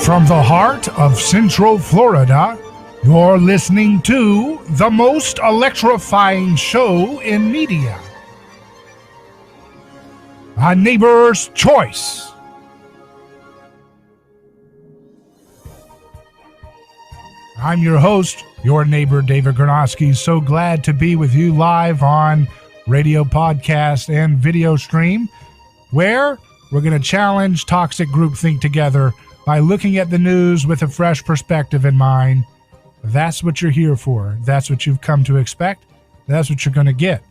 From the heart of Central Florida, you're listening to the most electrifying show in media, A Neighbor's Choice. I'm your host, your neighbor, David Gronowski. So glad to be with you live on radio, podcast, and video stream, where we're going to challenge toxic groupthink together by looking at the news with a fresh perspective in mind. That's what you're here for. That's what you've come to expect. That's what you're going to get.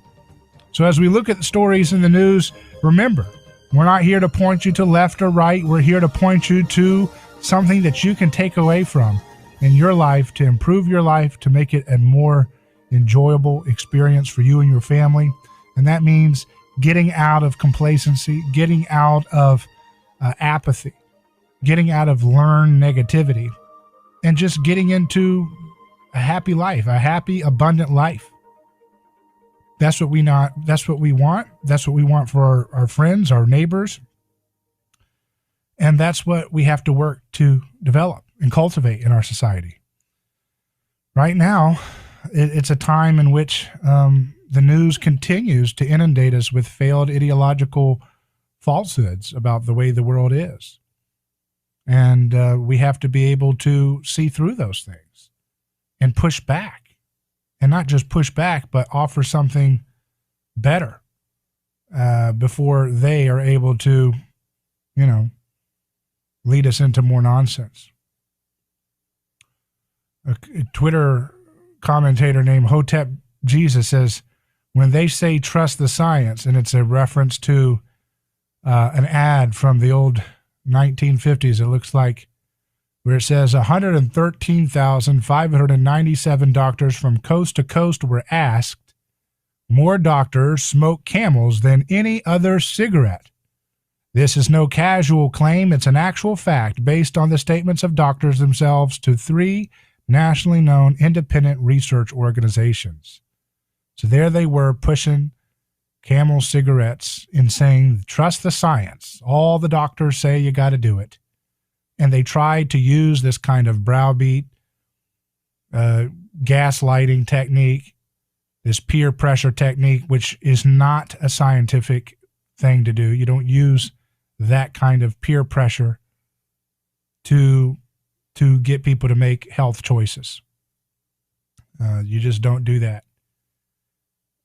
So as we look at the stories in the news, remember, we're not here to point you to left or right. We're here to point you to something that you can take away from in your life, to improve your life, to make it a more enjoyable experience for you and your family. And that means getting out of complacency, getting out of apathy, getting out of learned negativity, and just getting into a happy life, a happy, abundant life. That's what we want. That's what we want for our friends, our neighbors. And that's what we have to work to develop and cultivate in our society. Right now, it's a time in which the news continues to inundate us with failed ideological falsehoods about the way the world is. And we have to be able to see through those things and push back. And not just push back, but offer something better before they are able to, lead us into more nonsense. A Twitter commentator named Hotep Jesus says, when they say trust the science, and it's a reference to an ad from the old 1950s, it looks like, where it says 113,597 doctors from coast to coast were asked. More doctors smoke Camels than any other cigarette. This is no casual claim. It's an actual fact based on the statements of doctors themselves to 3 nationally known independent research organizations. So there they were pushing Camel cigarettes and saying, trust the science. All the doctors say you got to do it. And they tried to use this kind of browbeat, gaslighting technique, this peer pressure technique, which is not a scientific thing to do. You don't use that kind of peer pressure to get people to make health choices. You just don't do that.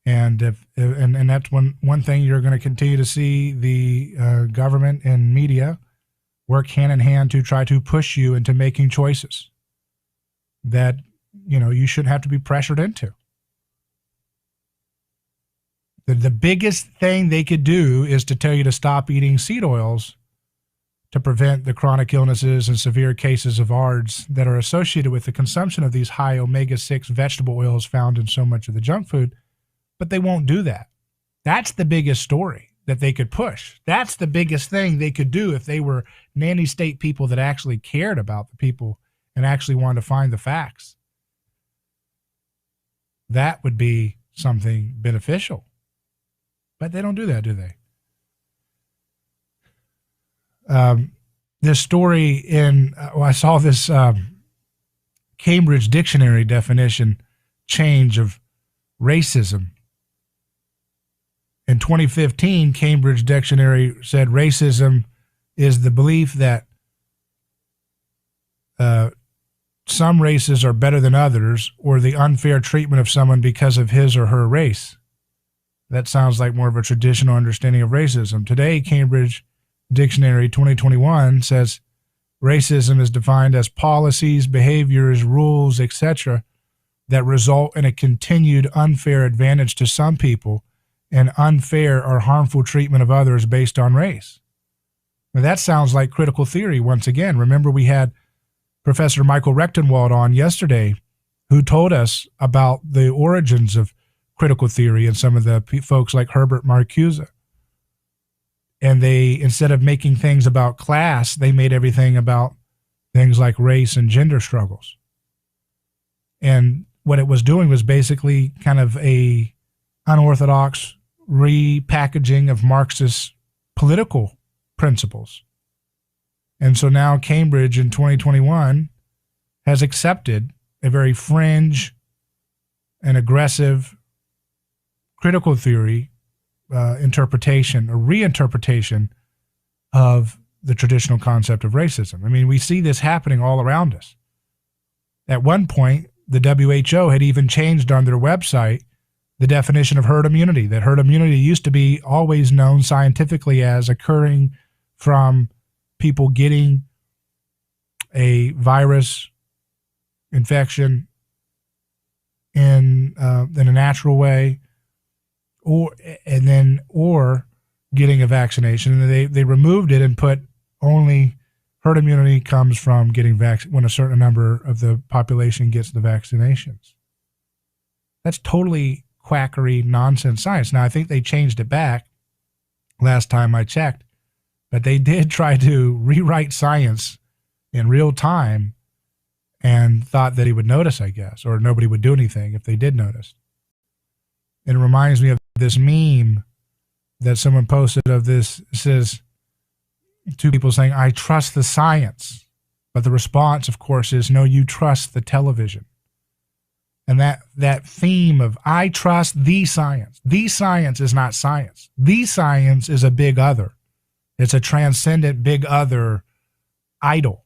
And and that's one thing you're going to continue to see the government and media work hand in hand to try to push you into making choices that you shouldn't have to be pressured into. The biggest thing they could do is to tell you to stop eating seed oils to prevent the chronic illnesses and severe cases of ARDS that are associated with the consumption of these high omega-6 vegetable oils found in so much of the junk food. But they won't do that. That's the biggest story that they could push. That's the biggest thing they could do if they were nanny state people that actually cared about the people and actually wanted to find the facts. That would be something beneficial. But they don't do that, do they? This story I saw this Cambridge Dictionary definition change of racism. In 2015, Cambridge Dictionary said racism is the belief that some races are better than others, or the unfair treatment of someone because of his or her race. That sounds like more of a traditional understanding of racism. Today, Cambridge Dictionary 2021 says racism is defined as policies, behaviors, rules, etc. that result in a continued unfair advantage to some people and unfair or harmful treatment of others based on race. Now that sounds like critical theory once again. Remember, we had Professor Michael Rechtenwald on yesterday who told us about the origins of critical theory and some of the folks like Herbert Marcuse. And they, instead of making things about class, they made everything about things like race and gender struggles. And what it was doing was basically kind of a unorthodox repackaging of Marxist political principles And so now Cambridge in 2021 has accepted a very fringe and aggressive critical theory interpretation or reinterpretation of the traditional concept of racism. I mean, we see this happening all around us. At one point, the WHO had even changed on their website the definition of herd immunity, that herd immunity used to be always known scientifically as occurring from people getting a virus infection in a natural way, or getting a vaccination. And they removed it and put only herd immunity comes from getting when a certain number of the population gets the vaccinations. That's totally quackery, nonsense science. Now, I think they changed it back last time I checked, but they did try to rewrite science in real time and thought that he would notice, I guess, or nobody would do anything if they did notice. It reminds me of this meme that someone posted of this. It says, two people saying, I trust the science. But the response, of course, is, no, you trust the television. And that theme of, I trust the science. The science is not science. The science is a big other. It's a transcendent big other idol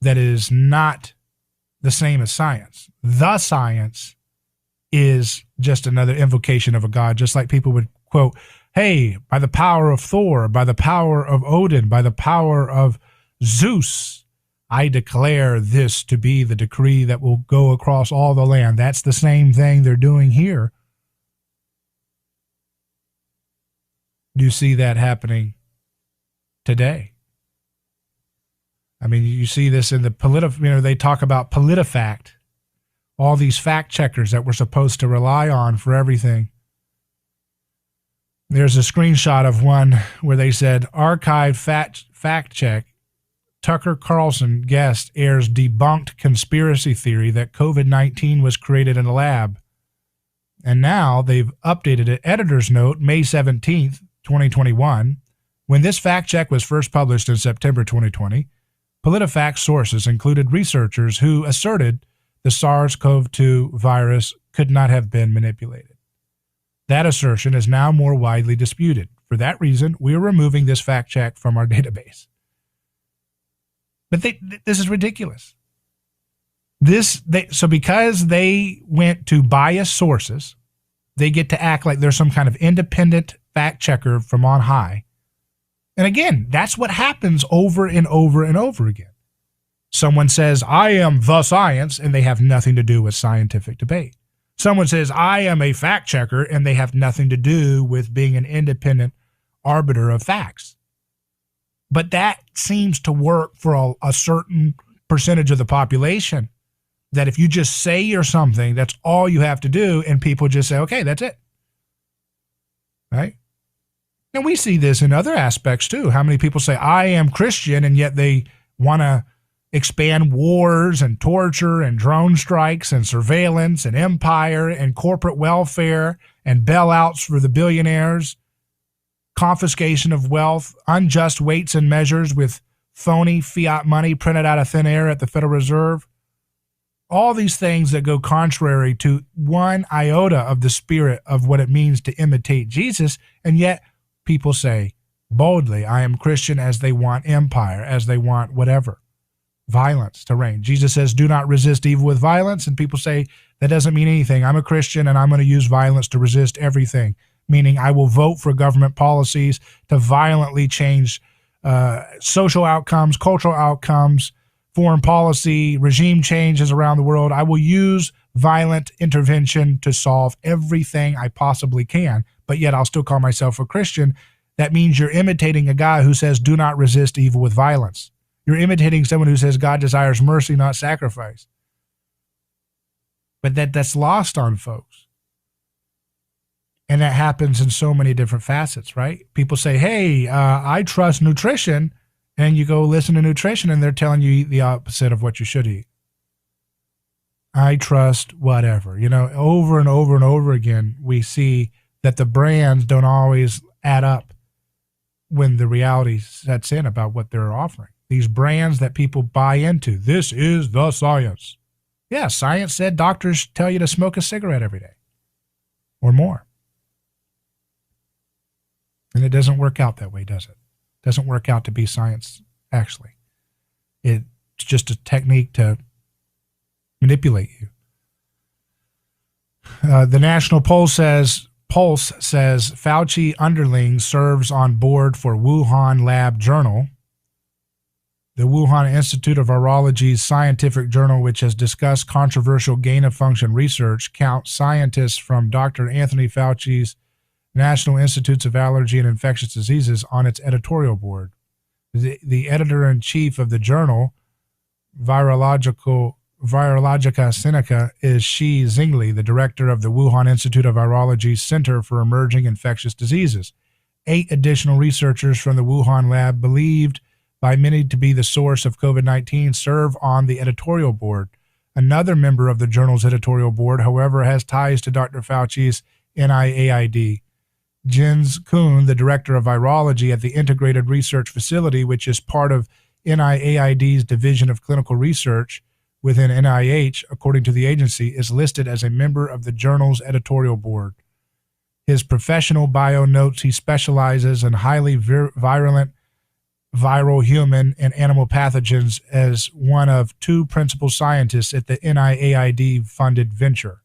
that is not the same as science. The science is just another invocation of a god, just like people would quote, hey, by the power of Thor, by the power of Odin, by the power of Zeus, I declare this to be the decree that will go across all the land. That's the same thing they're doing here. Do you see that happening today? I mean, you see this in the they talk about PolitiFact, all these fact checkers that we're supposed to rely on for everything. There's a screenshot of one where they said, archive fact check, Tucker Carlson guest airs debunked conspiracy theory that COVID-19 was created in a lab. And now they've updated it. Editor's note, May 17th, 2021. When this fact check was first published in September 2020, PolitiFact sources included researchers who asserted the SARS-CoV-2 virus could not have been manipulated. That assertion is now more widely disputed. For that reason, we are removing this fact check from our database. But this is ridiculous. So because they went to biased sources, they get to act like there's some kind of independent fact checker from on high. And again, that's what happens over and over and over again. Someone says, I am the science, and they have nothing to do with scientific debate. Someone says, I am a fact checker, and they have nothing to do with being an independent arbiter of facts. But that seems to work for a certain percentage of the population, that if you just say you're something, that's all you have to do, and people just say, okay, that's it. Right? And we see this in other aspects too. How many people say, I am Christian, and yet they want to expand wars and torture and drone strikes and surveillance and empire and corporate welfare and bailouts for the billionaires, confiscation of wealth, unjust weights and measures with phony fiat money printed out of thin air at the Federal Reserve. All these things that go contrary to one iota of the spirit of what it means to imitate Jesus, and yet people say boldly, I am Christian, as they want empire, as they want whatever, violence to reign. Jesus says, do not resist evil with violence, and people say that doesn't mean anything. I'm a Christian, and I'm going to use violence to resist everything, meaning I will vote for government policies to violently change social outcomes, cultural outcomes, foreign policy, regime changes around the world. I will use violent intervention to solve everything I possibly can, but yet I'll still call myself a Christian. That means you're imitating a guy who says, do not resist evil with violence. You're imitating someone who says God desires mercy, not sacrifice. But that's lost on folks. And that happens in so many different facets, right? People say, hey, I trust nutrition. And you go listen to nutrition, and they're telling you eat the opposite of what you should eat. I trust whatever. Over and over and over again, we see that the brands don't always add up when the reality sets in about what they're offering. these brands that people buy into. This is the science. Yeah, science said doctors tell you to smoke a cigarette every day or more. And it doesn't work out that way, does it? It doesn't work out to be science, actually. It's just a technique to manipulate you. The National Pulse says Fauci underling serves on board for Wuhan Lab Journal. The Wuhan Institute of Virology's scientific journal, which has discussed controversial gain-of-function research, counts scientists from Dr. Anthony Fauci's National Institutes of Allergy and Infectious Diseases on its editorial board. The editor-in-chief of the journal, Virologica Sinica, is Shi Zhengli, the director of the Wuhan Institute of Virology's Center for Emerging Infectious Diseases. 8 additional researchers from the Wuhan lab, believed by many to be the source of COVID-19, serve on the editorial board. Another member of the journal's editorial board, however, has ties to Dr. Fauci's NIAID. Jens Kuhn, the director of virology at the Integrated Research Facility, which is part of NIAID's Division of Clinical Research within NIH, according to the agency, is listed as a member of the journal's editorial board. His professional bio notes he specializes in highly virulent viral human and animal pathogens as one of 2 principal scientists at the NIAID-funded venture.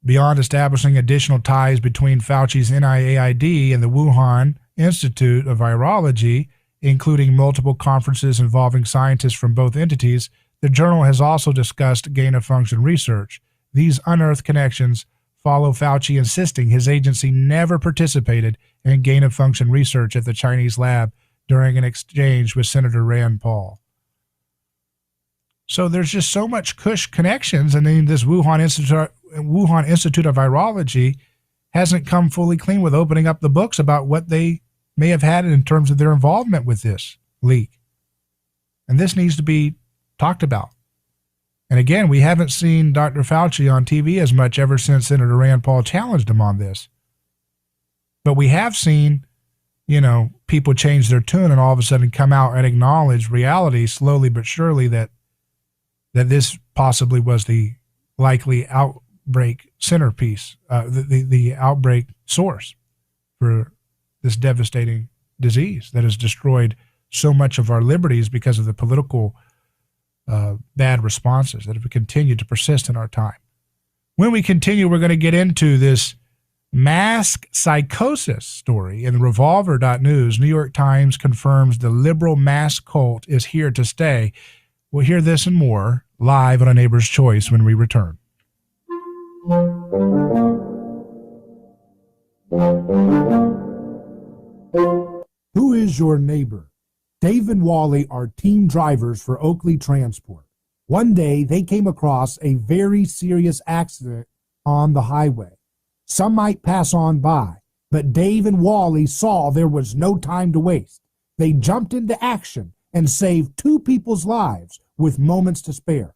Beyond establishing additional ties between Fauci's NIAID and the Wuhan Institute of Virology, including multiple conferences involving scientists from both entities, the journal has also discussed gain-of-function research. These unearthed connections follow Fauci insisting his agency never participated in gain-of-function research at the Chinese lab during an exchange with Senator Rand Paul. So there's just so much cush connections, and then this Wuhan Institute of Virology hasn't come fully clean with opening up the books about what they may have had in terms of their involvement with this leak. And this needs to be talked about. And again, we haven't seen Dr. Fauci on TV as much ever since Senator Rand Paul challenged him on this. But we have seen, people change their tune and all of a sudden come out and acknowledge reality slowly but surely that this possibly was the likely outbreak centerpiece, the outbreak source for this devastating disease that has destroyed so much of our liberties because of the political bad responses that have continued to persist in our time. When we continue, we're going to get into this mask psychosis story in Revolver.news. New York Times confirms the liberal mask cult is here to stay. We'll hear this and more live on A Neighbor's Choice when we return. Who is your neighbor? Dave and Wally are team drivers for Oakley Transport. One day, they came across a very serious accident on the highway. Some might pass on by, but Dave and Wally saw there was no time to waste. They jumped into action and saved 2 people's lives with moments to spare.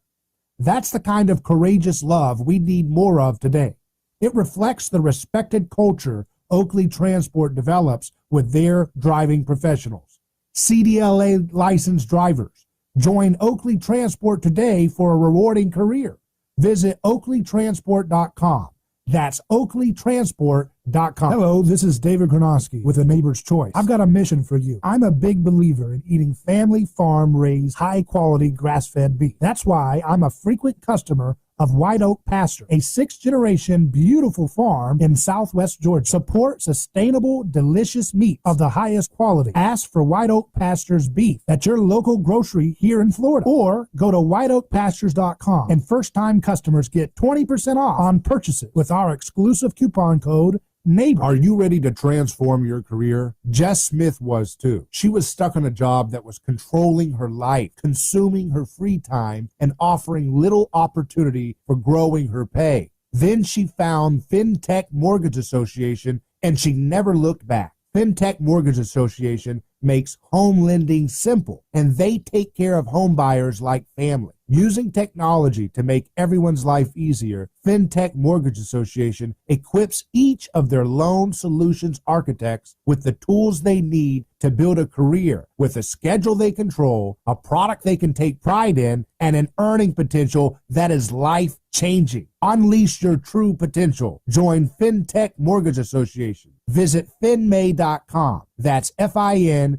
That's the kind of courageous love we need more of today. It reflects the respected culture Oakley Transport develops with their driving professionals. CDLA licensed drivers. Join Oakley Transport today for a rewarding career. Visit oakleytransport.com. That's oakleytransport.com. Hello, this is David Gronowski with A Neighbor's Choice. I've got a mission for you. I'm a big believer in eating family farm-raised, high-quality grass-fed beef. That's why I'm a frequent customer of White Oak Pasture, a 6th-generation beautiful farm in southwest Georgia. Support sustainable, delicious meat of the highest quality. Ask for White Oak Pasture's beef at your local grocery here in Florida. Or go to whiteoakpastures.com, and first-time customers get 20% off on purchases with our exclusive coupon code NEIGHBOR. Are you ready to transform your career? Jess Smith was too. She was stuck in a job that was controlling her life, consuming her free time, and offering little opportunity for growing her pay. Then she found FinTech Mortgage Association, and she never looked back. FinTech Mortgage Association makes home lending simple, and they take care of home buyers like family. Using technology to make everyone's life easier, FinTech Mortgage Association equips each of their loan solutions architects with the tools they need to build a career with a schedule they control, a product they can take pride in, and an earning potential that is life-changing. Unleash your true potential. Join FinTech Mortgage Association. Visit finmay.com. That's FINMAE.com.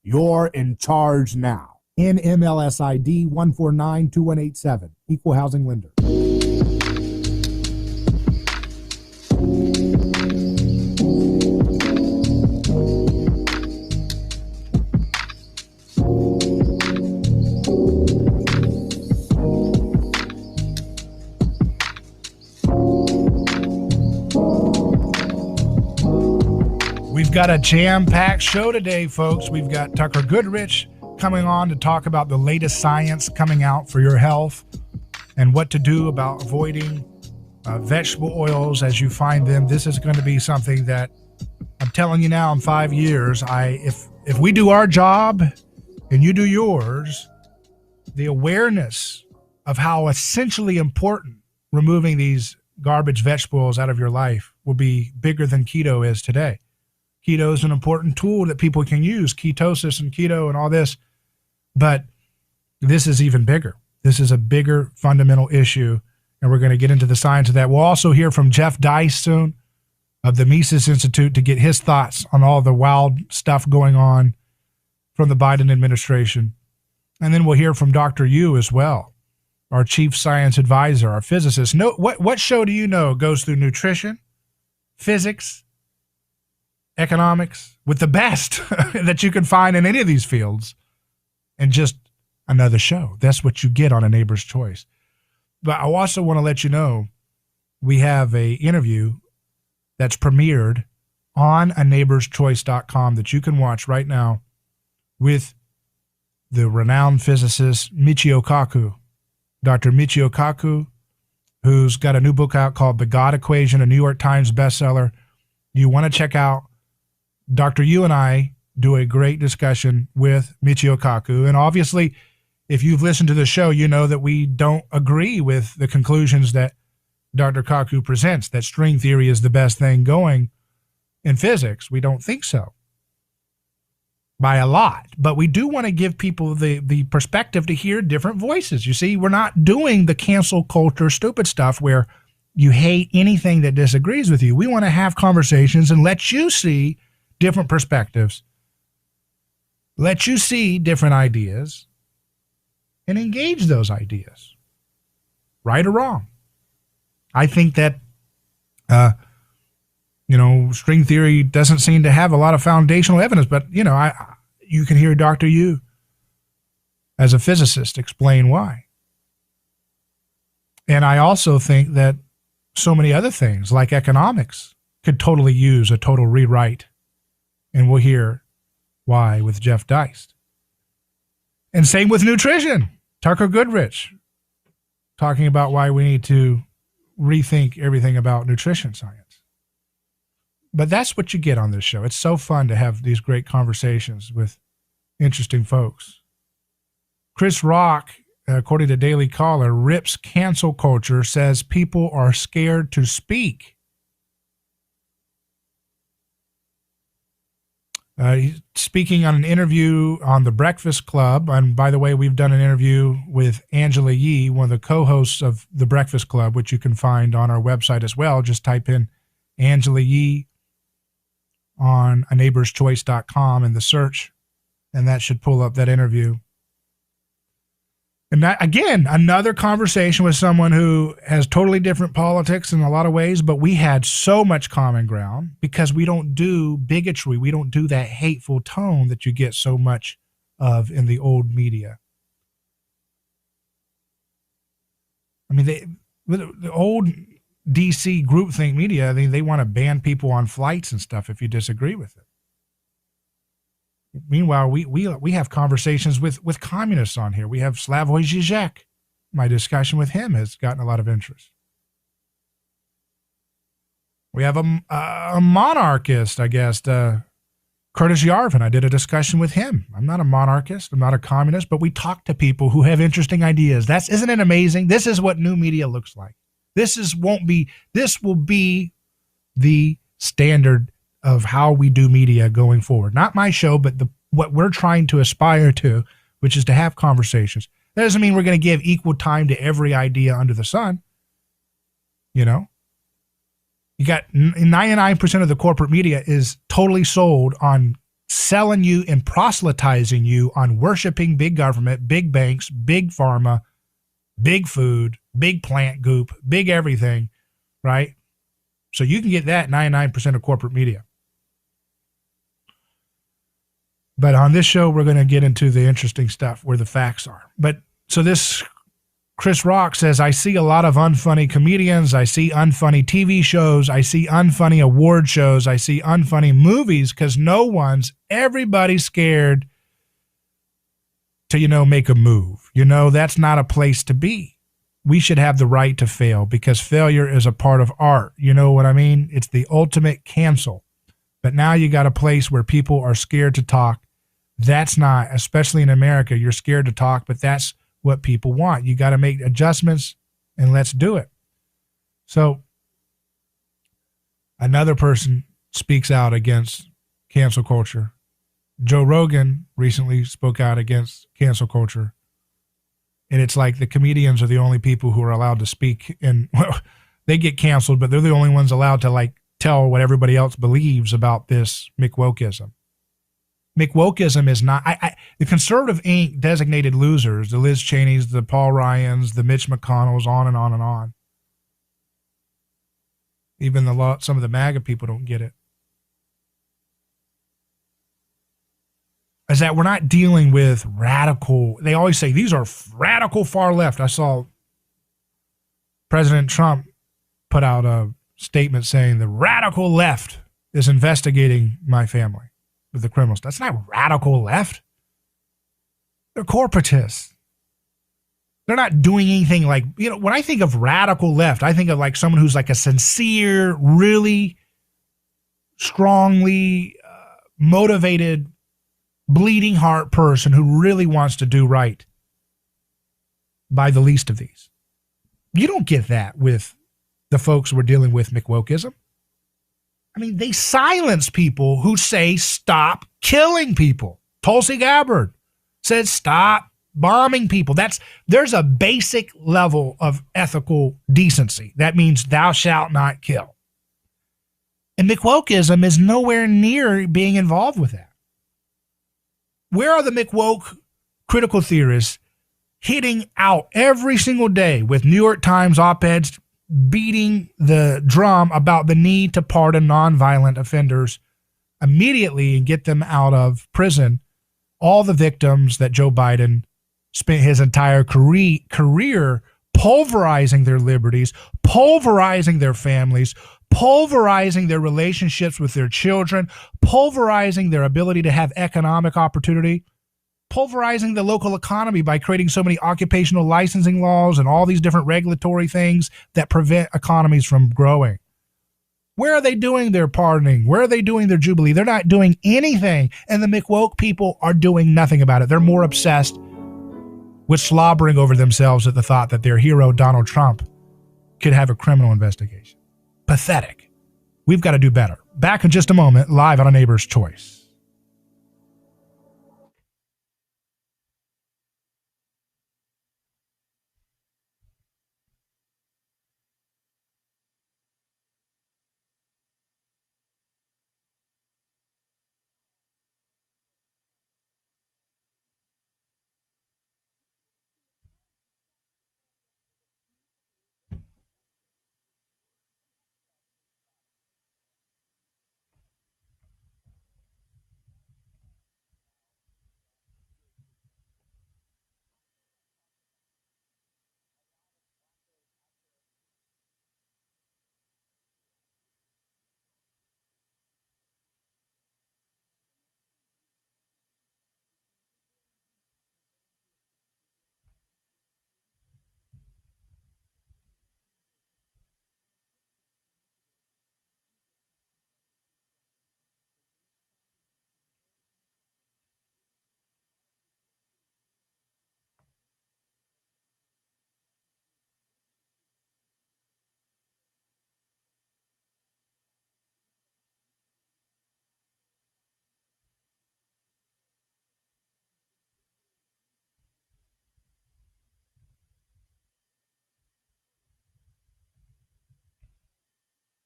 You're in charge now. NMLS ID 1492187. Equal housing lender. We've got a jam-packed show today, folks. We've got Tucker Goodrich coming on to talk about the latest science coming out for your health and what to do about avoiding vegetable oils as you find them. This is going to be something that I'm telling you now, in 5 years, if we do our job and you do yours, the awareness of how essentially important removing these garbage vegetables out of your life will be bigger than keto is today. Keto is an important tool that people can use, ketosis and keto and all this. But this is even bigger. This is a bigger fundamental issue, and we're going to get into the science of that. We'll also hear from Jeff Deist soon of the Mises Institute to get his thoughts on all the wild stuff going on from the Biden administration. And then we'll hear from Dr. Yu as well, our chief science advisor, our physicist. What show do you know goes through nutrition, physics, economics, with the best that you can find in any of these fields? And just another show. That's what you get on A Neighbor's Choice. But I also want to let you know we have an interview that's premiered on aneighborschoice.com that you can watch right now with the renowned physicist Michio Kaku. Dr. Michio Kaku, who's got a new book out called The God Equation, a New York Times bestseller. You want to check out Dr. Yu and I do a great discussion with Michio Kaku. And obviously, if you've listened to the show, you know that we don't agree with the conclusions that Dr. Kaku presents, that string theory is the best thing going in physics. We don't think so by a lot. But we do want to give people the perspective to hear different voices. You see, we're not doing the cancel culture stupid stuff where you hate anything that disagrees with you. We want to have conversations and let you see different perspectives, let you see different ideas, and engage those ideas, right or wrong. I think that, string theory doesn't seem to have a lot of foundational evidence, but, you can hear Dr. Yu as a physicist explain why. And I also think that so many other things like economics could totally use a total rewrite. And we'll hear why with Jeff Deist. And same with nutrition. Tucker Goodrich talking about why we need to rethink everything about nutrition science. But that's what you get on this show. It's so fun to have these great conversations with interesting folks. Chris Rock, according to Daily Caller, rips cancel culture, says people are scared to speak. He's speaking on an interview on The Breakfast Club. And by the way, we've done an interview with Angela Yee, one of the co-hosts of The Breakfast Club, which you can find on our website as well. Just type in Angela Yee on aneighborschoice.com in the search, and that should pull up that interview. And that, again, another conversation with someone who has totally different politics in a lot of ways, but we had so much common ground because we don't do bigotry. We don't do that hateful tone that you get so much of in the old media. I mean, the old DC groupthink media, they want to ban people on flights and stuff if you disagree with it. Meanwhile, we have conversations with communists on here. We have Slavoj Žižek. My discussion with him has gotten a lot of interest. We have a monarchist, I guess, Curtis Yarvin, I did a discussion with him. I'm not a monarchist. I'm not a communist, but we talk to people who have interesting ideas. Isn't it amazing? This is what new media looks like. This will be the standard of how we do media going forward. Not my show, but what we're trying to aspire to, which is to have conversations. That doesn't mean we're going to give equal time to every idea under the sun. You know, you got 99% of the corporate media is totally sold on selling you and proselytizing you on worshiping big government, big banks, big pharma, big food, big plant goop, big everything, right? So you can get that 99% of corporate media. But on this show, we're going to get into the interesting stuff where the facts are. But so this Chris Rock says, I see a lot of unfunny comedians. I see unfunny TV shows. I see unfunny award shows. I see unfunny movies because everybody's scared to, make a move. That's not a place to be. We should have the right to fail because failure is a part of art. You know what I mean? It's the ultimate cancel. But now you got a place where people are scared to talk. That's not, especially in America, you're scared to talk, but that's what people want. You got to make adjustments and let's do it. So another person speaks out against cancel culture. Joe Rogan recently spoke out against cancel culture. And it's like the comedians are the only people who are allowed to speak, and they get canceled, but they're the only ones allowed to tell what everybody else believes about this McWokeism. McWokeism is not, the conservative Inc. designated losers, the Liz Cheneys, the Paul Ryans, the Mitch McConnells, on and on and on. Even some of the MAGA people don't get it. Is that we're not dealing with radical, they always say these are radical far left. I saw President Trump put out a statement saying the radical left is investigating my family with the criminals. That's not radical left. They're corporatists. They're not doing anything when I think of radical left, I think of someone who's a sincere, really strongly motivated, bleeding heart person who really wants to do right by the least of these. You don't get that with the folks we're dealing with McWokeism. I mean, they silence people who say stop killing people. Tulsi Gabbard said stop bombing people. There's a basic level of ethical decency. That means thou shalt not kill. And McWokeism is nowhere near being involved with that. Where are the McWoke critical theorists hitting out every single day with New York Times op-eds beating the drum about the need to pardon nonviolent offenders immediately and get them out of prison? All the victims that Joe Biden spent his entire career pulverizing their liberties, pulverizing their families, pulverizing their relationships with their children, pulverizing their ability to have economic opportunity, pulverizing the local economy by creating so many occupational licensing laws and all these different regulatory things that prevent economies from growing. Where are they doing their pardoning? Where are they doing their jubilee? They're not doing anything. And the McWoke people are doing nothing about it. They're more obsessed with slobbering over themselves at the thought that their hero, Donald Trump, could have a criminal investigation. Pathetic. We've got to do better. Back in just a moment, live on A Neighbor's Choice.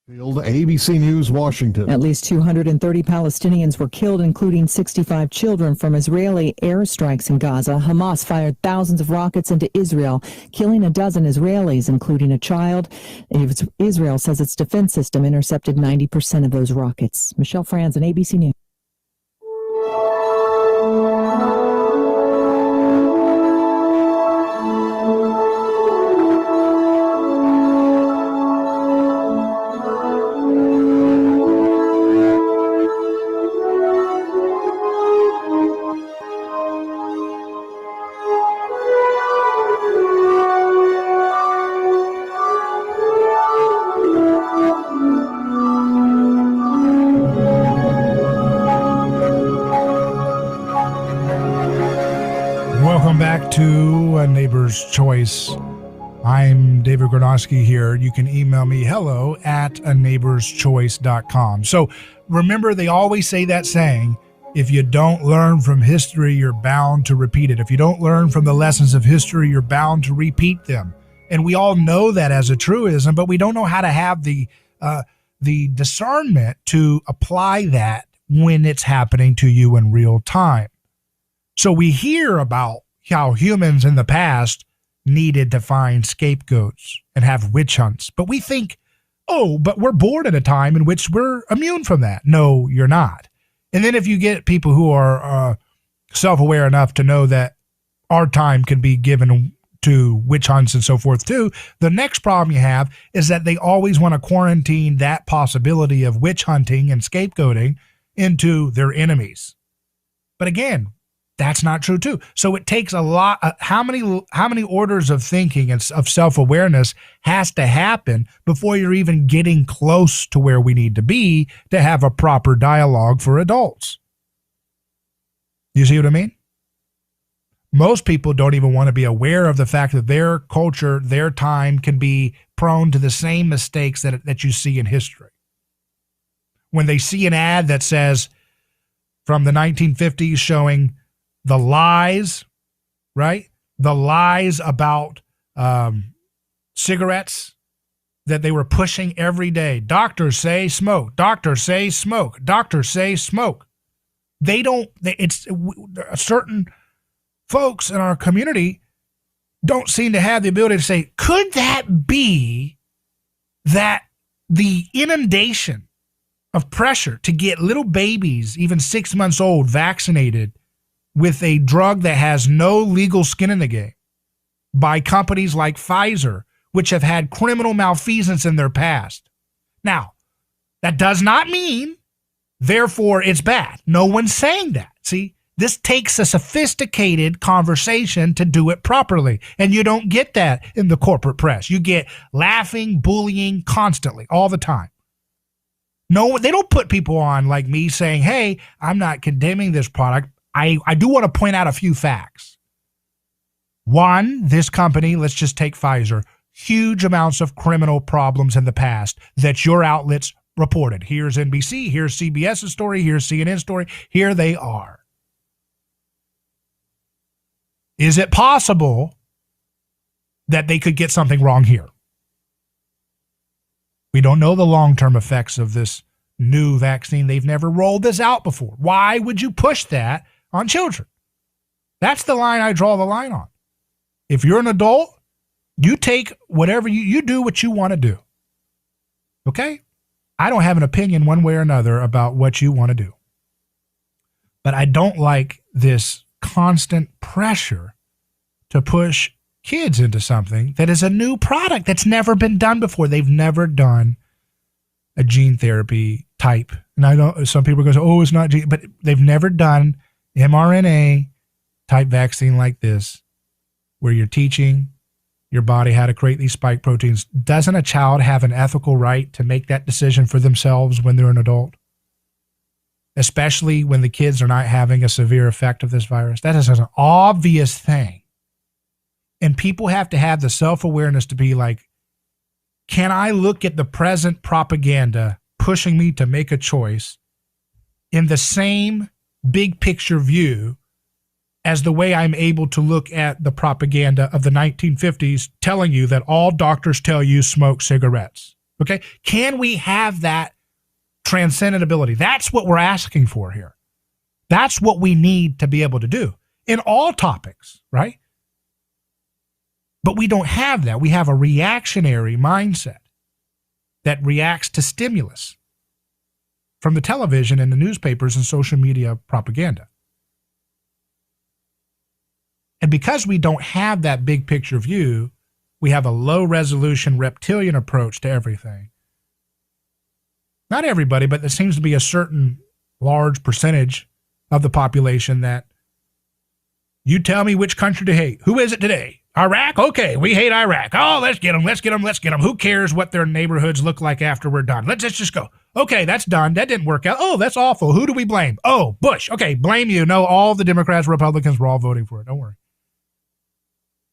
ABC News, Washington. At least 230 Palestinians were killed, including 65 children, from Israeli airstrikes in Gaza. Hamas fired thousands of rockets into Israel, killing a dozen Israelis, including a child. Israel says its defense system intercepted 90% of those rockets. Michelle Franzen, ABC News. Welcome back to A Neighbor's Choice. I'm David Gronowski here. You can email me hello@aneighborschoice.com. So remember, they always say that saying, if you don't learn from history, you're bound to repeat it. If you don't learn from the lessons of history, you're bound to repeat them. And we all know that as a truism, but we don't know how to have the discernment to apply that when it's happening to you in real time. So we hear about how humans in the past needed to find scapegoats and have witch hunts. But we think, oh, but we're born at a time in which we're immune from that. No, you're not. And then if you get people who are self-aware enough to know that our time can be given to witch hunts and so forth too, the next problem you have is that they always want to quarantine that possibility of witch hunting and scapegoating into their enemies. But again, that's not true too. So it takes a lot. How many orders of thinking and of self-awareness has to happen before you're even getting close to where we need to be to have a proper dialogue for adults? You see what I mean? Most people don't even want to be aware of the fact that their culture, their time can be prone to the same mistakes that you see in history. When they see an ad that says from the 1950s showing the lies, right? The lies about cigarettes that they were pushing every day. Doctors say smoke. Doctors say smoke. Doctors say smoke. Certain folks in our community don't seem to have the ability to say, could that be that the inundation of pressure to get little babies, even 6 months old, vaccinated with a drug that has no legal skin in the game by companies like Pfizer, which have had criminal malfeasance in their past. Now, that does not mean, therefore, it's bad. No one's saying that. See, this takes a sophisticated conversation to do it properly, and you don't get that in the corporate press. You get laughing, bullying constantly, all the time. No, they don't put people on like me saying, hey, I'm not condemning this product. I do want to point out a few facts. One, this company, let's just take Pfizer, huge amounts of criminal problems in the past that your outlets reported. Here's NBC, here's CBS's story, here's CNN's story. Here they are. Is it possible that they could get something wrong here? We don't know the long-term effects of this new vaccine. They've never rolled this out before. Why would you push that on children? That's the line I draw the line on. If you're an adult, you take whatever you do what you want to do. Okay? I don't have an opinion one way or another about what you want to do. But I don't like this constant pressure to push kids into something that is a new product that's never been done before. They've never done a gene therapy type. And I know some people go, oh, it's not gene, but they've never done mRNA type vaccine like this, where you're teaching your body how to create these spike proteins. Doesn't a child have an ethical right to make that decision for themselves when they're an adult? Especially when the kids are not having a severe effect of this virus. That is an obvious thing. And people have to have the self-awareness to be like, can I look at the present propaganda pushing me to make a choice in the same big picture view as the way I'm able to look at the propaganda of the 1950s telling you that all doctors tell you smoke cigarettes? Okay? Can we have that transcendent ability? That's what we're asking for here. That's what we need to be able to do in all topics, right? But we don't have that. We have a reactionary mindset that reacts to stimulus from the television and the newspapers and social media propaganda. And because we don't have that big picture view, we have a low resolution reptilian approach to everything. Not everybody, but there seems to be a certain large percentage of the population that you tell me which country to hate. Who is it today? Iraq? Okay, we hate Iraq. Oh, let's get them, let's get them, let's get them. Who cares what their neighborhoods look like after we're done? Let's just go. Okay, that's done. That didn't work out. Oh, that's awful. Who do we blame? Oh, Bush. Okay, blame you. No, all the Democrats, Republicans were all voting for it. Don't worry.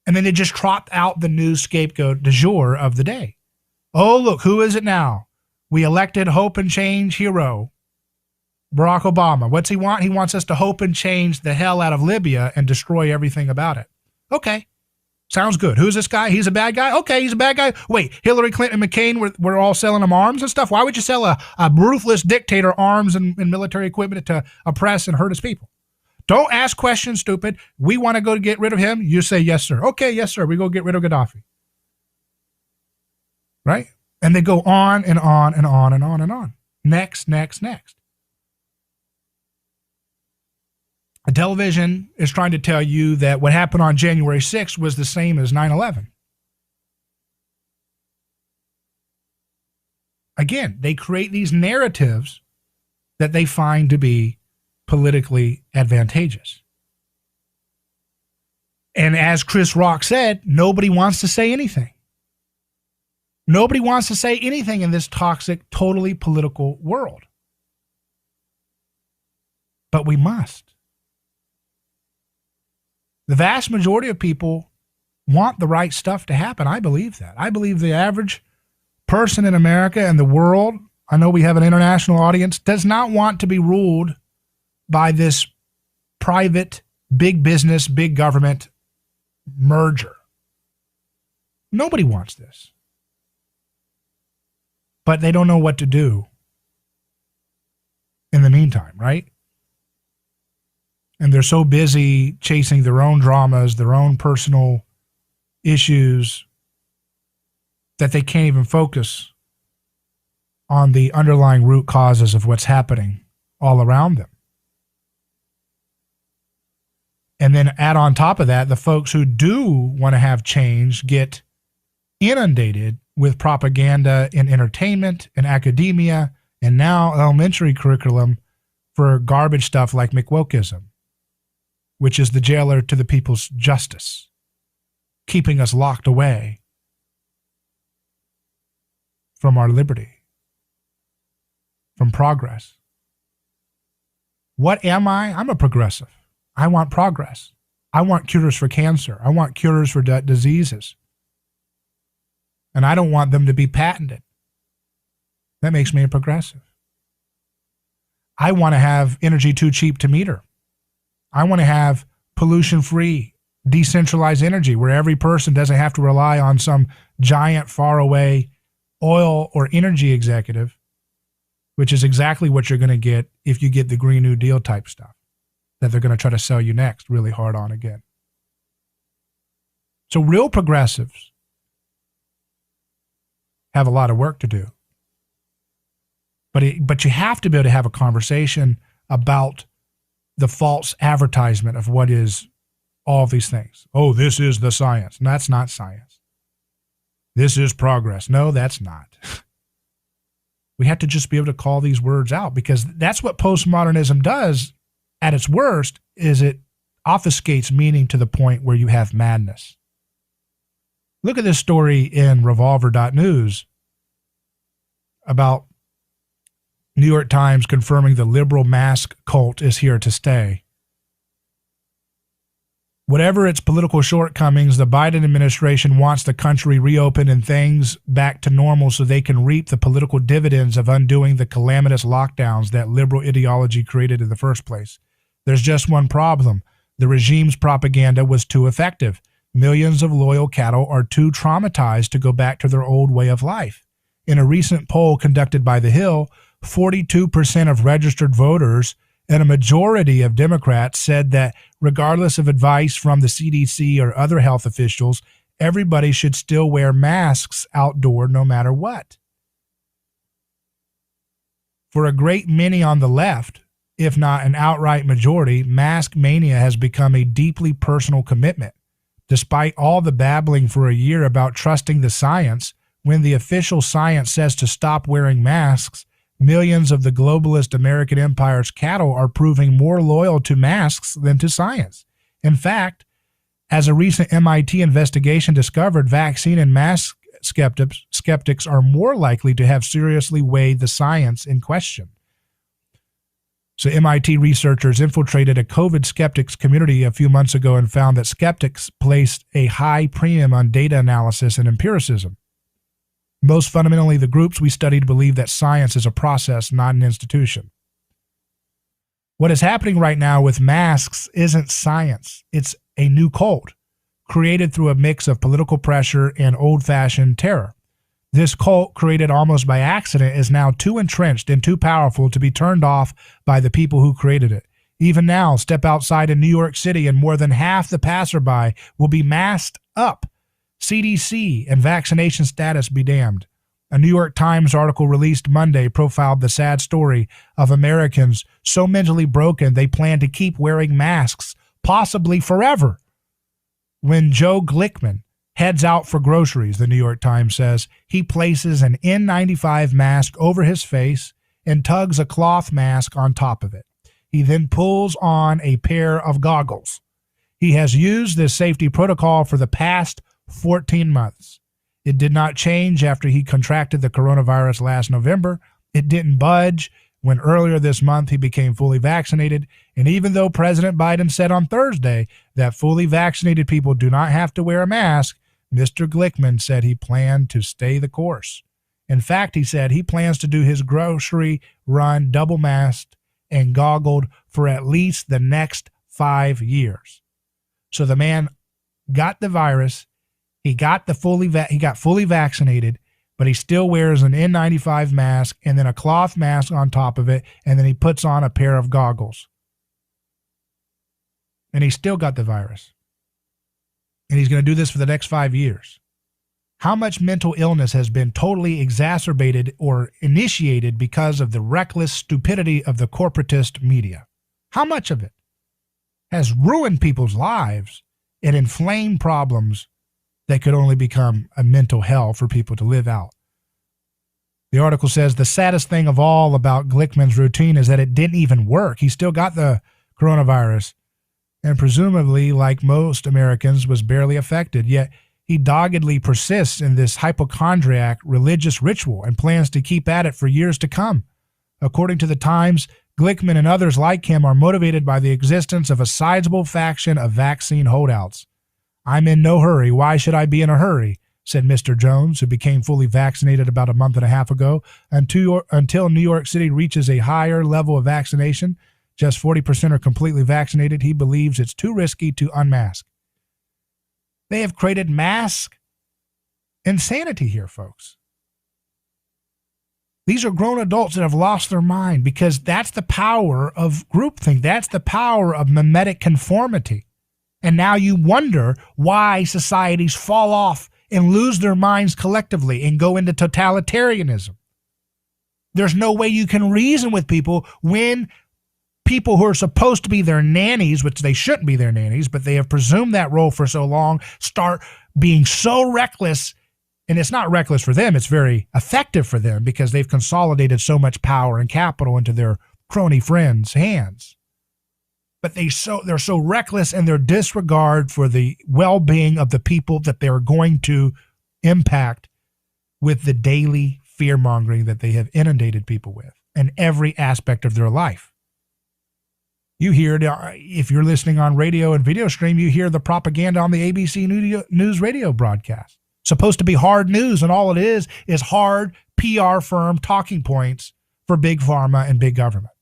And then they just trot out the new scapegoat du jour of the day. Oh, look, who is it now? We elected hope and change hero, Barack Obama. What's he want? He wants us to hope and change the hell out of Libya and destroy everything about it. Okay. Sounds good. Who's this guy? He's a bad guy? Okay, he's a bad guy. Wait, Hillary Clinton and McCain were all selling them arms and stuff? Why would you sell a ruthless dictator arms and military equipment to oppress and hurt his people? Don't ask questions, stupid. We want to go to get rid of him. You say, yes, sir. Okay, yes, sir. We go get rid of Gaddafi. Right? And they go on and on and on and on and on. Next, next, next. The television is trying to tell you that what happened on January 6th was the same as 9/11. Again, they create these narratives that they find to be politically advantageous. And as Chris Rock said, nobody wants to say anything. Nobody wants to say anything in this toxic, totally political world. But we must. The vast majority of people want the right stuff to happen. I believe that. I believe the average person in America and the world, I know we have an international audience, does not want to be ruled by this private, big business, big government merger. Nobody wants this. But they don't know what to do in the meantime, right? And they're so busy chasing their own dramas, their own personal issues, that they can't even focus on the underlying root causes of what's happening all around them. And then add on top of that, the folks who do want to have change get inundated with propaganda in entertainment and academia and now elementary curriculum for garbage stuff like McWokeism, which is the jailer to the people's justice, keeping us locked away from our liberty, from progress. What am I? I'm a progressive. I want progress. I want cures for cancer. I want cures for diseases. And I don't want them to be patented. That makes me a progressive. I want to have energy too cheap to meter. I want to have pollution-free, decentralized energy where every person doesn't have to rely on some giant, faraway oil or energy executive, which is exactly what you're going to get if you get the Green New Deal type stuff that they're going to try to sell you next really hard on again. So real progressives have a lot of work to do. But you have to be able to have a conversation about the false advertisement of what is all of these things. Oh, this is the science. No, that's not science. This is progress. No, that's not. We have to just be able to call these words out, because that's what postmodernism does at its worst, is it obfuscates meaning to the point where you have madness. Look at this story in revolver.news about New York Times confirming the liberal mask cult is here to stay. Whatever its political shortcomings, the Biden administration wants the country reopened and things back to normal so they can reap the political dividends of undoing the calamitous lockdowns that liberal ideology created in the first place. There's just one problem. The regime's propaganda was too effective. Millions of loyal cattle are too traumatized to go back to their old way of life. In a recent poll conducted by The Hill, 42% of registered voters and a majority of Democrats said that regardless of advice from the CDC or other health officials, everybody should still wear masks outdoor no matter what. For a great many on the left, if not an outright majority, mask mania has become a deeply personal commitment. Despite all the babbling for a year about trusting the science, when the official science says to stop wearing masks, millions of the globalist American empire's cattle are proving more loyal to masks than to science. In fact, as a recent MIT investigation discovered, vaccine and mask skeptics are more likely to have seriously weighed the science in question. So MIT researchers infiltrated a COVID skeptics community a few months ago and found that skeptics placed a high premium on data analysis and empiricism. Most fundamentally, the groups we studied believe that science is a process, not an institution. What is happening right now with masks isn't science. It's a new cult created through a mix of political pressure and old-fashioned terror. This cult, created almost by accident, is now too entrenched and too powerful to be turned off by the people who created it. Even now, step outside in New York City and more than half the passerby will be masked up. CDC and vaccination status be damned. A New York Times article released Monday profiled the sad story of Americans so mentally broken they plan to keep wearing masks, possibly forever. When Joe Glickman heads out for groceries, the New York Times says, he places an N95 mask over his face and tugs a cloth mask on top of it. He then pulls on a pair of goggles. He has used this safety protocol for the past 14 months. It did not change after he contracted the coronavirus last November. It didn't budge when earlier this month he became fully vaccinated. And even though President Biden said on Thursday that fully vaccinated people do not have to wear a mask, Mr. Glickman said he planned to stay the course. In fact, he said he plans to do his grocery run double masked and goggled for at least the next 5 years. So the man got the virus. He got fully vaccinated, but he still wears an N95 mask and then a cloth mask on top of it, and then he puts on a pair of goggles. And he still got the virus. And he's going to do this for the next 5 years. How much mental illness has been totally exacerbated or initiated because of the reckless stupidity of the corporatist media? How much of it has ruined people's lives and inflamed problems that could only become a mental hell for people to live out? The article says the saddest thing of all about Glickman's routine is that it didn't even work. He still got the coronavirus and presumably, like most Americans, was barely affected. Yet he doggedly persists in this hypochondriac religious ritual and plans to keep at it for years to come. According to the Times, Glickman and others like him are motivated by the existence of a sizable faction of vaccine holdouts. "I'm in no hurry. Why should I be in a hurry?" said Mr. Jones, who became fully vaccinated about a month and a half ago. Until New York City reaches a higher level of vaccination, just 40% are completely vaccinated, he believes it's too risky to unmask. They have created mask insanity here, folks. These are grown adults that have lost their mind because that's the power of groupthink. That's the power of mimetic conformity. And now you wonder why societies fall off and lose their minds collectively and go into totalitarianism. There's no way you can reason with people when people who are supposed to be their nannies, which they shouldn't be their nannies, but they have presumed that role for so long, start being so reckless. And it's not reckless for them. It's very effective for them because they've consolidated so much power and capital into their crony friends' hands. But they're so reckless in their disregard for the well-being of the people that they're going to impact with the daily fear-mongering that they have inundated people with in every aspect of their life. You hear it, if you're listening on radio and video stream, you hear the propaganda on the ABC News radio broadcast. Supposed to be hard news, and all it is hard PR firm talking points for big pharma and big government.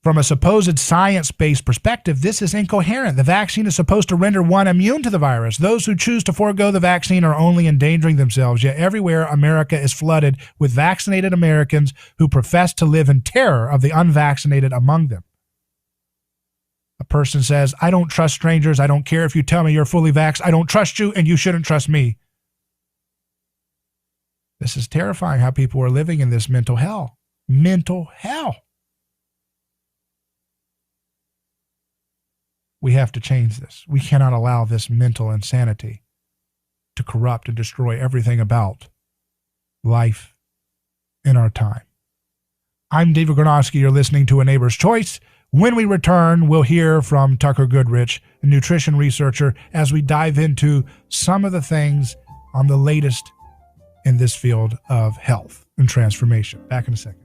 From a supposed science-based perspective, this is incoherent. The vaccine is supposed to render one immune to the virus. Those who choose to forego the vaccine are only endangering themselves. Yet everywhere, America is flooded with vaccinated Americans who profess to live in terror of the unvaccinated among them. A person says, I don't trust strangers. I don't care if you tell me you're fully vaxxed. I don't trust you, and you shouldn't trust me. This is terrifying how people are living in this mental hell. Mental hell. We have to change this. We cannot allow this mental insanity to corrupt and destroy everything about life in our time. I'm David Gornosky. You're listening to A Neighbor's Choice. When we return, we'll hear from Tucker Goodrich, a nutrition researcher, as we dive into some of the things on the latest in this field of health and transformation. Back in a second.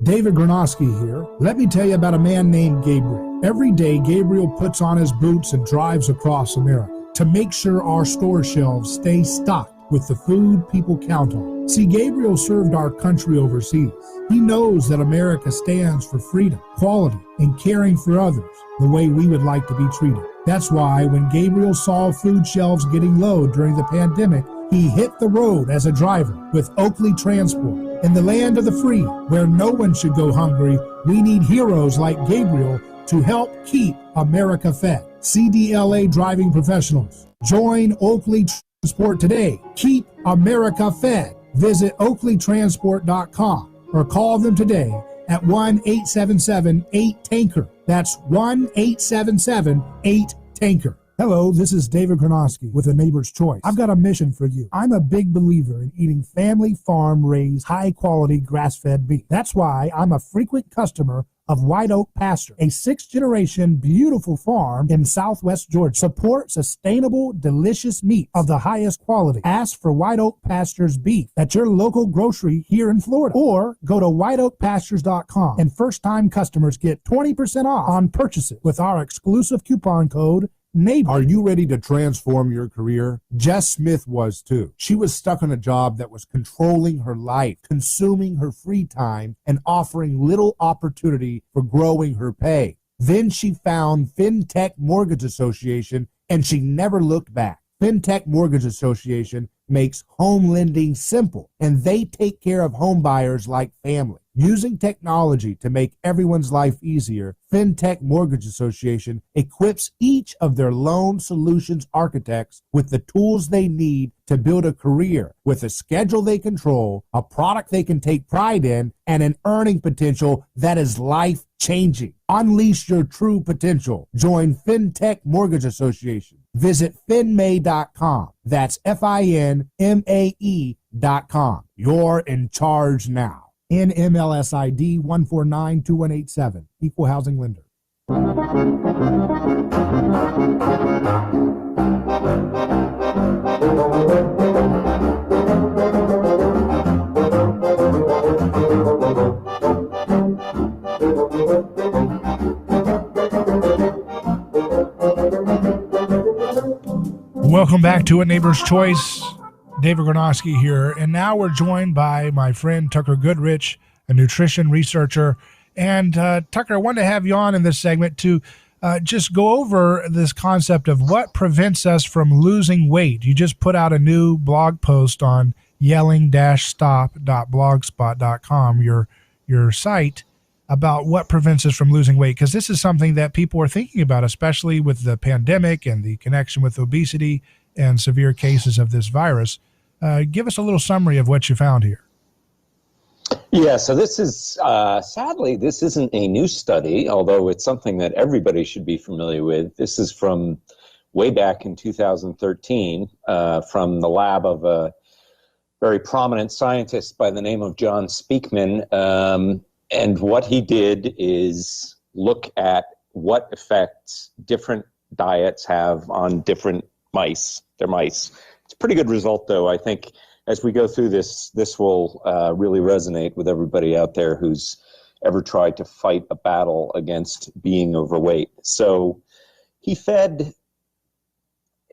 David Gornosky here. Let me tell you about a man named Gabriel. Every day, Gabriel puts on his boots and drives across America to make sure our store shelves stay stocked with the food people count on. See, Gabriel served our country overseas. He knows that America stands for freedom, quality, and caring for others the way we would like to be treated. That's why when Gabriel saw food shelves getting low during the pandemic, he hit the road as a driver with Oakley Transport. In the land of the free, where no one should go hungry, we need heroes like Gabriel to help keep America fed. CDLA driving professionals. Join Oakley Transport today. Keep America fed. Visit oakleytransport.com or call them today at 1-877-8-TANKER. That's 1-877-8-TANKER. Hello, this is David Gornosky with A Neighbor's Choice. I've got a mission for you. I'm a big believer in eating family farm-raised, high-quality, grass-fed beef. That's why I'm a frequent customer of White Oak Pasture, a sixth-generation beautiful farm in southwest Georgia. Support sustainable, delicious meat of the highest quality. Ask for White Oak Pasture's beef at your local grocery here in Florida. Or go to whiteoakpastures.com, and first-time customers get 20% off on purchases with our exclusive coupon code NEIGHBOR. Are you ready to transform your career? Jess Smith was too. She was stuck in a job that was controlling her life, consuming her free time, and offering little opportunity for growing her pay. Then she found FinTech Mortgage Association, and she never looked back. FinTech Mortgage Association makes home lending simple, and they take care of home buyers like family. Using technology to make everyone's life easier, FinTech Mortgage Association equips each of their loan solutions architects with the tools they need to build a career with a schedule they control, a product they can take pride in, and an earning potential that is life-changing. Unleash your true potential. Join FinTech Mortgage Association. Visit finmay.com. That's FINMAE.com. You're in charge now. NMLS ID 1492187. Equal housing lender. Welcome back to A Neighbor's Choice. David Gornosky here, and now we're joined by my friend Tucker Goodrich, a nutrition researcher. And Tucker, I wanted to have you on in this segment to just go over this concept of what prevents us from losing weight. You just put out a new blog post on yelling-stop.blogspot.com, your site, about what prevents us from losing weight, because this is something that people are thinking about, especially with the pandemic and the connection with obesity and severe cases of this virus. Give us a little summary of what you found here. Yeah, so this is, sadly, this isn't a new study, although it's something that everybody should be familiar with. This is from way back in 2013 from the lab of a very prominent scientist by the name of John Speakman. And what he did is look at what effects different diets have on different mice, their mice. It's a pretty good result, though. I think as we go through this, this will really resonate with everybody out there who's ever tried to fight a battle against being overweight. So he fed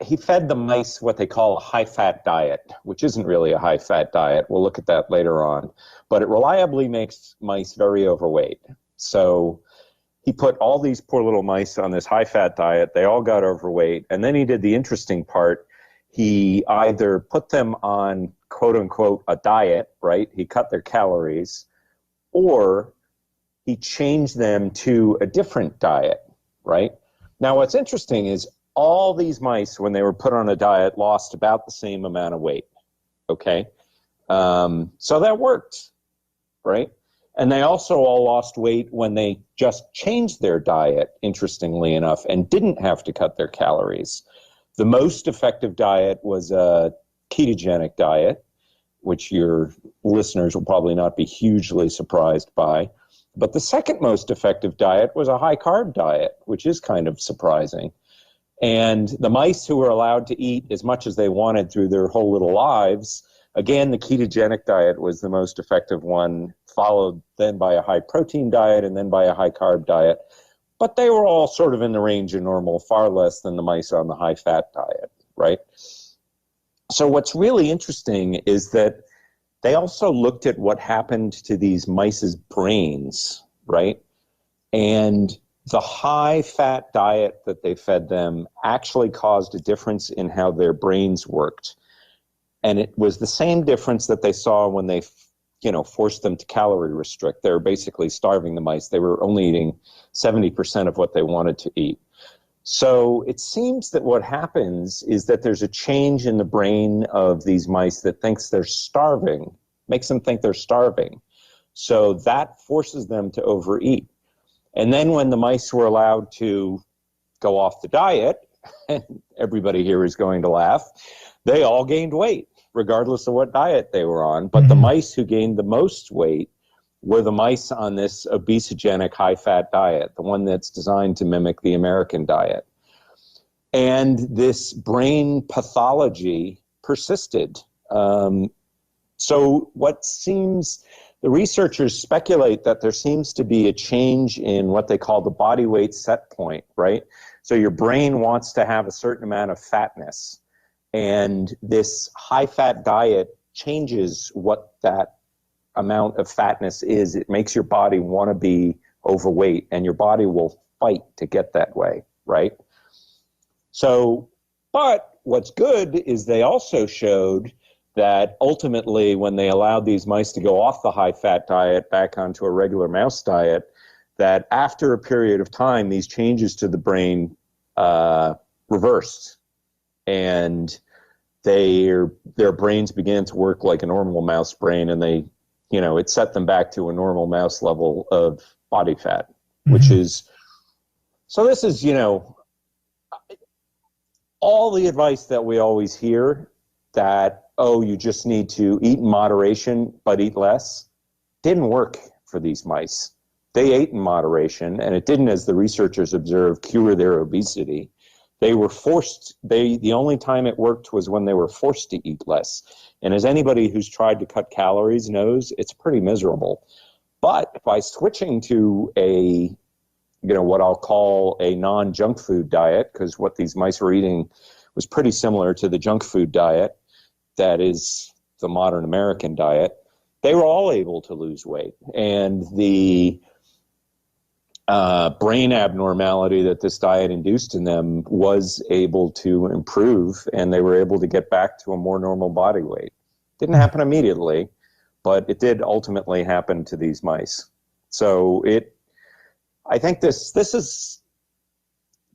he fed the mice what they call a high-fat diet, which isn't really a high-fat diet. We'll look at that later on. But it reliably makes mice very overweight. So he put all these poor little mice on this high-fat diet. They all got overweight. And then he did the interesting part. He either put them on, quote-unquote, a diet, right? He cut their calories, or he changed them to a different diet, right? Now, what's interesting is all these mice, when they were put on a diet, lost about the same amount of weight, okay? So that worked, right? And they also all lost weight when they just changed their diet, interestingly enough, and didn't have to cut their calories. The most effective diet was a ketogenic diet, which your listeners will probably not be hugely surprised by. But the second most effective diet was a high-carb diet, which is kind of surprising. And the mice who were allowed to eat as much as they wanted through their whole little lives, again, the ketogenic diet was the most effective one, followed then by a high-protein diet and then by a high-carb diet. But they were all sort of in the range of normal, far less than the mice on the high-fat diet, right? So what's really interesting is that they also looked at what happened to these mice's brains, right? And the high-fat diet that they fed them actually caused a difference in how their brains worked. And it was the same difference that they saw when they, forced them to calorie restrict. They were basically starving the mice. They were only eating 70% of what they wanted to eat. So it seems that what happens is that there's a change in the brain of these mice that thinks they're starving, makes them think they're starving. So that forces them to overeat. And then when the mice were allowed to go off the diet, and everybody here is going to laugh, they all gained weight, regardless of what diet they were on. But the mice who gained the most weight were the mice on this obesogenic high-fat diet, the one that's designed to mimic the American diet. And this brain pathology persisted. So the researchers speculate that there seems to be a change in what they call the body weight set point, right? So your brain wants to have a certain amount of fatness. And this high-fat diet changes what that amount of fatness is. It makes your body want to be overweight, and your body will fight to get that way, right? So, but what's good is they also showed that ultimately when they allowed these mice to go off the high-fat diet back onto a regular mouse diet, that after a period of time, these changes to the brain reversed, and their brains began to work like a normal mouse brain, and they, it set them back to a normal mouse level of body fat, which is, so this is, all the advice that we always hear that, oh, you just need to eat in moderation, but eat less, didn't work for these mice. They ate in moderation, and it didn't, as the researchers observed, cure their obesity. They were forced, the only time it worked was when they were forced to eat less. And as anybody who's tried to cut calories knows, it's pretty miserable. But by switching to a, what I'll call a non-junk food diet, because what these mice were eating was pretty similar to the junk food diet, that is the modern American diet, they were all able to lose weight. And the brain abnormality that this diet induced in them was able to improve, and they were able to get back to a more normal body weight. Didn't happen immediately, but it did ultimately happen to these mice. So I think this is,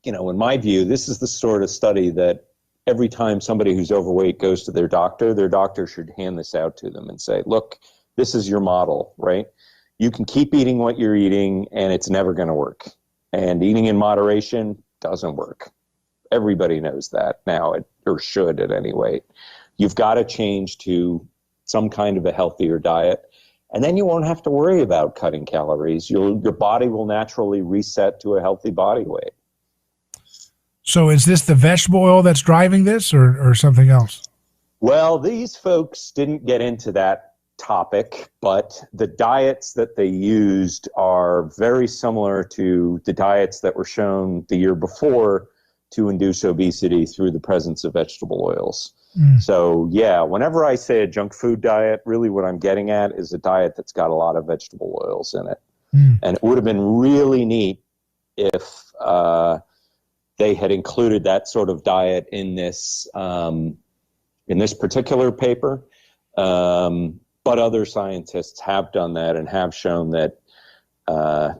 in my view, this is the sort of study that every time somebody who's overweight goes to their doctor should hand this out to them and say, look, this is your model, right? You can keep eating what you're eating, and it's never going to work. And eating in moderation doesn't work. Everybody knows that now, or should at any rate. You've got to change to some kind of a healthier diet, and then you won't have to worry about cutting calories. Your body will naturally reset to a healthy body weight. So is this the vegetable oil that's driving this, or something else? Well, these folks didn't get into that topic, but the diets that they used are very similar to the diets that were shown the year before to induce obesity through the presence of vegetable oils. Mm. So, yeah, whenever I say a junk food diet, really what I'm getting at is a diet that's got a lot of vegetable oils in it. Mm. And it would have been really neat if they had included that sort of diet in this particular paper. But other scientists have done that and have shown that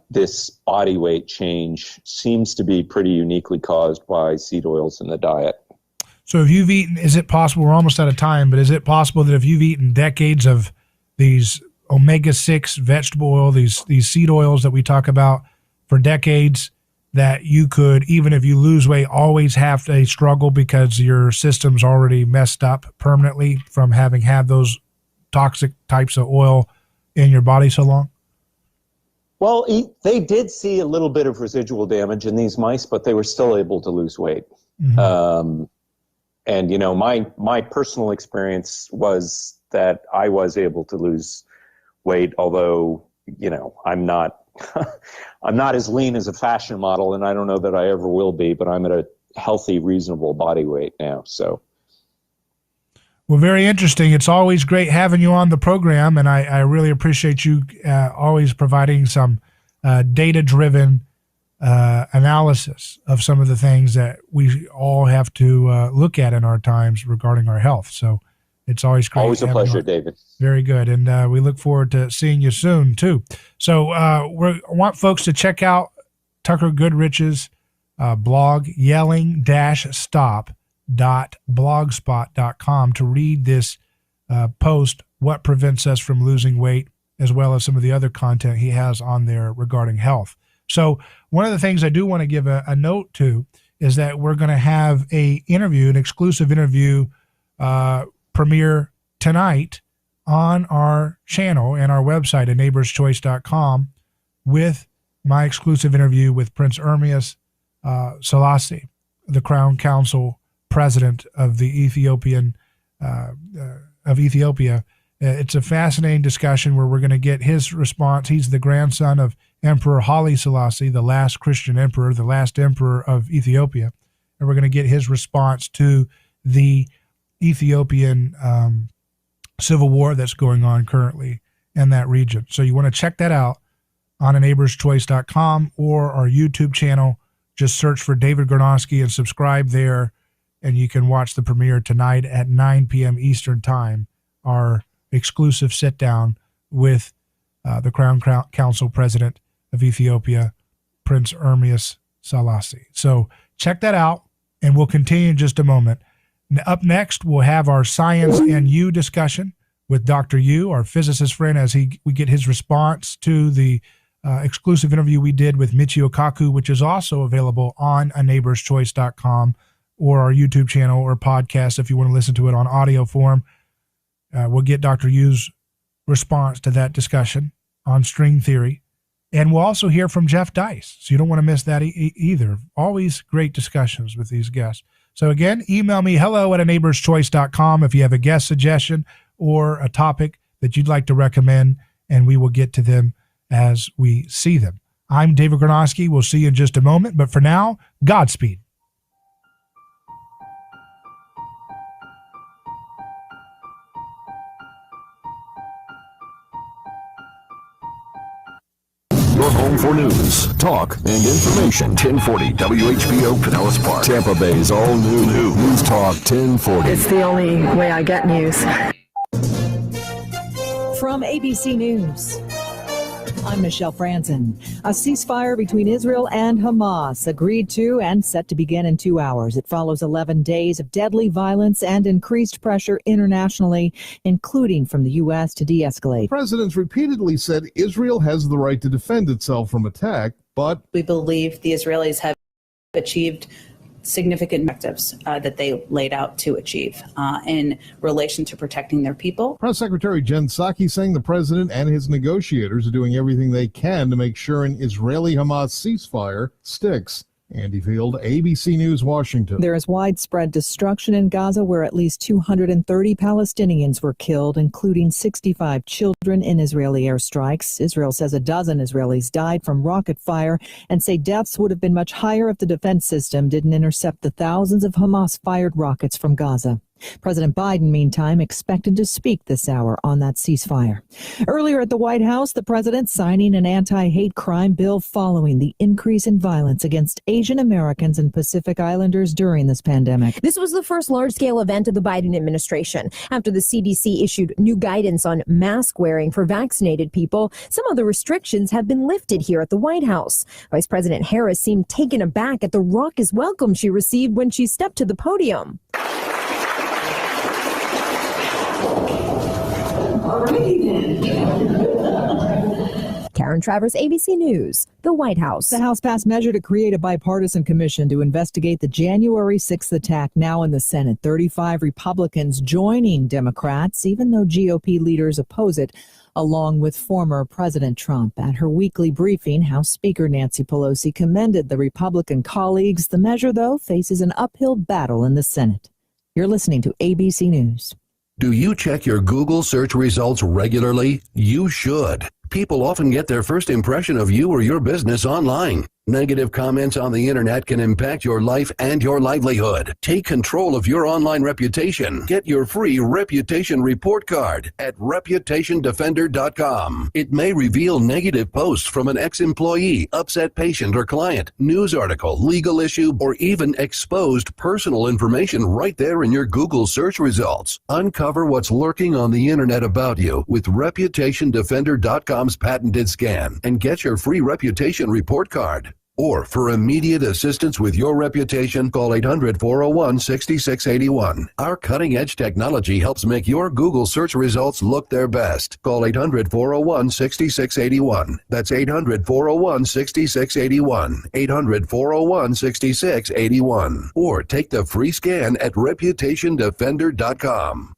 this body weight change seems to be pretty uniquely caused by seed oils in the diet. So if you've eaten, is it possible, we're almost out of time, but is it possible that if you've eaten decades of these omega-6 vegetable oil, these seed oils that we talk about for decades, that you could, even if you lose weight, always have a struggle because your system's already messed up permanently from having had those toxic types of oil in your body so long? Well, they did see a little bit of residual damage in these mice, but they were still able to lose weight. Mm-hmm. And, my personal experience was that I was able to lose weight, although, I'm not I'm not as lean as a fashion model, and I don't know that I ever will be, but I'm at a healthy, reasonable body weight now. So, well, very interesting. It's always great having you on the program, and I really appreciate you always providing some data-driven analysis of some of the things that we all have to look at in our times regarding our health. So it's always great. Always a pleasure, David. Very good. And we look forward to seeing you soon, too. So I want folks to check out Tucker Goodrich's blog, yelling-stop.blogspot.com, to read this post, What Prevents Us from Losing Weight, as well as some of the other content he has on there regarding health. So one of the things I do want to give a note to is that we're going to have an exclusive interview premiere tonight on our channel and our website at neighborschoice.com with my exclusive interview with Prince Ermias Selassie, the Crown Council president of the Ethiopia. It's a fascinating discussion where we're going to get his response. He's the grandson of Emperor Haile Selassie, the last Christian emperor, the last emperor of Ethiopia. And we're going to get his response to the Ethiopian civil war that's going on currently in that region. So you want to check that out on neighborschoice.com or our YouTube channel. Just search for David Gornosky and subscribe there, and you can watch the premiere tonight at 9 p.m. Eastern Time, our exclusive sit-down with the Crown Council President of Ethiopia, Prince Ermias Selassie. So check that out, and we'll continue in just a moment. Up next, we'll have our Science and You discussion with Dr. Yu, our physicist friend, as we get his response to the exclusive interview we did with Michio Kaku, which is also available on neighborschoice.com or our YouTube channel or podcast if you want to listen to it on audio form. We'll get Dr. Yu's response to that discussion on string theory. And we'll also hear from Jeff Deist, so you don't want to miss that either. Always great discussions with these guests. So again, email me hello@neighborschoice.com if you have a guest suggestion or a topic that you'd like to recommend, and we will get to them as we see them. I'm David Gornosky. We'll see you in just a moment, but for now, Godspeed. Your home for news, talk, and information. 1040 WHBO Pinellas Park. Tampa Bay's all new News Talk 1040. It's the only way I get news. From ABC News, I'm Michelle Franzen. A ceasefire between Israel and Hamas agreed to and set to begin in 2 hours. It follows 11 days of deadly violence and increased pressure internationally, including from the U.S. to de-escalate. Presidents repeatedly said Israel has the right to defend itself from attack, but we believe the Israelis have achieved significant objectives that they laid out to achieve in relation to protecting their people. Press Secretary Jen Psaki saying the president and his negotiators are doing everything they can to make sure an Israeli-Hamas ceasefire sticks. Andy Field, ABC News, Washington. There is widespread destruction in Gaza where at least 230 Palestinians were killed, including 65 children in Israeli airstrikes. Israel says a dozen Israelis died from rocket fire and say deaths would have been much higher if the defense system didn't intercept the thousands of Hamas-fired rockets from Gaza. President Biden, meantime, expected to speak this hour on that ceasefire. Earlier at the White House, the president signing an anti-hate crime bill following the increase in violence against Asian Americans and Pacific Islanders during this pandemic. This was the first large-scale event of the Biden administration. After the CDC issued new guidance on mask wearing for vaccinated people, some of the restrictions have been lifted here at the White House. Vice President Harris seemed taken aback at the raucous welcome she received when she stepped to the podium. Karen Travers, ABC News, the White House. The House passed measure to create a bipartisan commission to investigate the January 6th attack. Now in the Senate, 35 Republicans joining Democrats, even though GOP leaders oppose it, along with former President Trump. At her weekly briefing, House Speaker Nancy Pelosi commended the Republican colleagues. The measure, though, faces an uphill battle in the Senate. You're listening to ABC News. Do you check your Google search results regularly? You should. People often get their first impression of you or your business online. Negative comments on the internet can impact your life and your livelihood. Take control of your online reputation. Get your free reputation report card at reputationdefender.com. It may reveal negative posts from an ex-employee, upset patient or client, news article, legal issue, or even exposed personal information right there in your Google search results. Uncover what's lurking on the internet about you with reputationdefender.com's patented scan and get your free reputation report card. Or for immediate assistance with your reputation, call 800-401-6681. Our cutting-edge technology helps make your Google search results look their best. Call 800-401-6681. That's 800-401-6681. 800-401-6681. Or take the free scan at reputationdefender.com.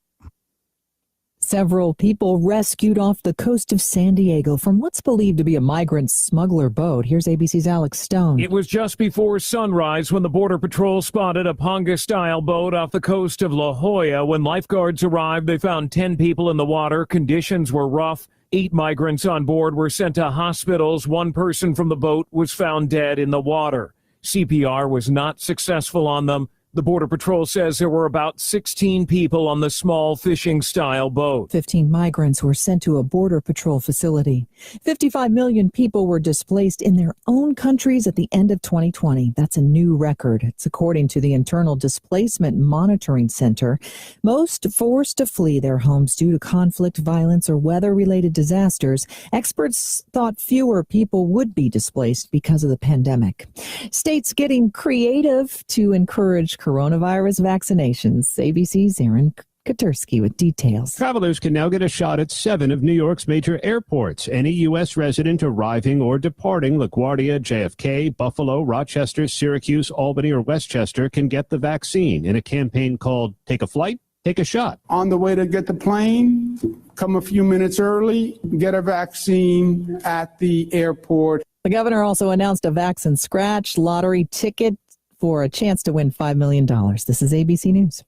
Several people rescued off the coast of San Diego from what's believed to be a migrant smuggler boat. Here's ABC's Alex Stone. It was just before sunrise when the Border Patrol spotted a Ponga-style boat off the coast of La Jolla. When lifeguards arrived, they found 10 people in the water. Conditions were rough. 8 migrants on board were sent to hospitals. 1 person from the boat was found dead in the water. CPR was not successful on them. The Border Patrol says there were about 16 people on the small fishing-style boat. 15 migrants were sent to a Border Patrol facility. 55 million people were displaced in their own countries at the end of 2020. That's a new record. It's according to the Internal Displacement Monitoring Center. Most forced to flee their homes due to conflict, violence, or weather-related disasters. Experts thought fewer people would be displaced because of the pandemic. States getting creative to encourage coronavirus vaccinations. ABC's Aaron Katursky with details. Travelers can now get a shot at 7 of New York's major airports. Any U.S. resident arriving or departing LaGuardia, JFK, Buffalo, Rochester, Syracuse, Albany, or Westchester can get the vaccine in a campaign called Take a Flight, Take a Shot. On the way to get the plane, come a few minutes early, get a vaccine at the airport. The governor also announced a Vaccine Scratch lottery ticket for a chance to win $5 million. This is ABC News.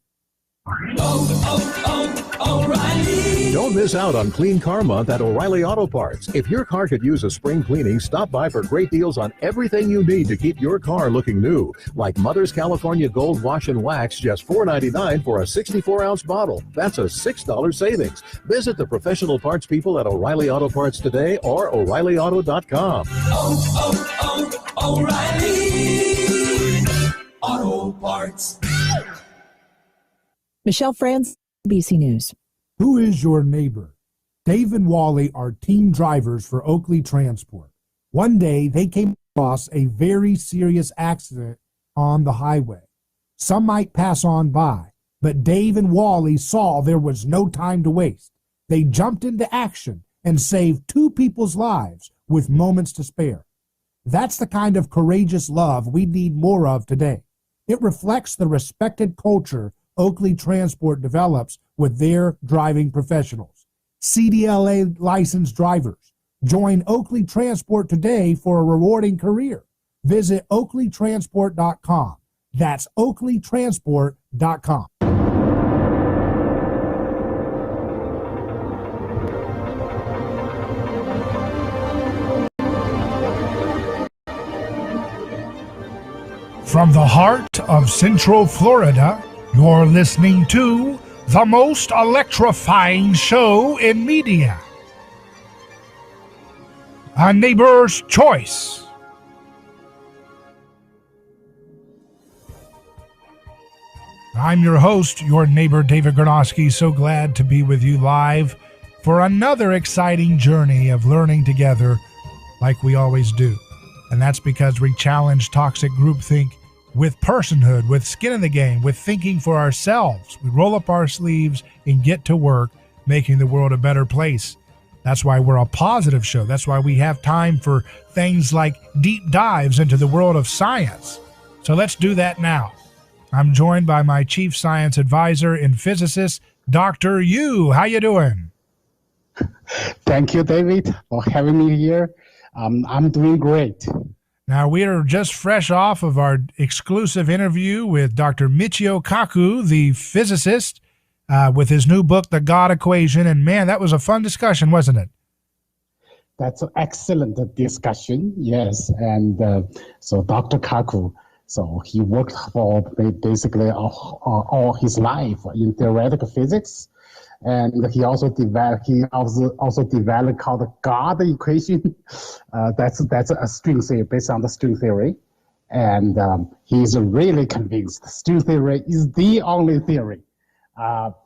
O'Reilly. Don't miss out on Clean Car Month at O'Reilly Auto Parts. If your car could use a spring cleaning, stop by for great deals on everything you need to keep your car looking new. Like Mother's California Gold Wash and Wax, just $4.99 for a 64-ounce bottle. That's a $6 savings. Visit the professional parts people at O'Reilly Auto Parts today or O'ReillyAuto.com. O'Reilly Auto Parts. Michelle Franz, ABC News. Who is your neighbor? Dave and Wally are team drivers for Oakley Transport. One day, they came across a very serious accident on the highway. Some might pass on by, but Dave and Wally saw there was no time to waste. They jumped into action and saved 2 people's lives with moments to spare. That's the kind of courageous love we need more of today. It reflects the respected culture Oakley Transport develops with their driving professionals. CDLA licensed drivers. Join Oakley Transport today for a rewarding career. Visit oakleytransport.com. That's oakleytransport.com. From the heart of Central Florida, you're listening to the most electrifying show in media, A Neighbor's Choice. I'm your host, your neighbor, David Gronowski. So glad to be with you live for another exciting journey of learning together like we always do. And that's because we challenge toxic groupthink with personhood, with skin in the game, with thinking for ourselves. We roll up our sleeves and get to work making the world a better place. That's why we're a positive show. That's why we have time for things like deep dives into the world of science. So let's do that now. I'm joined by my chief science advisor and physicist, Dr. Yu. How you doing? Thank you, David, for having me here. I'm doing great. Now, we are just fresh off of our exclusive interview with Dr. Michio Kaku, the physicist, with his new book, The God Equation. And man, that was a fun discussion, wasn't it? That's an excellent discussion, yes. And so Dr. Kaku, so he worked for basically all his life in theoretical physics. And he also developed called the God equation. That's a string theory based on the string theory. And he's really convinced string theory is the only theory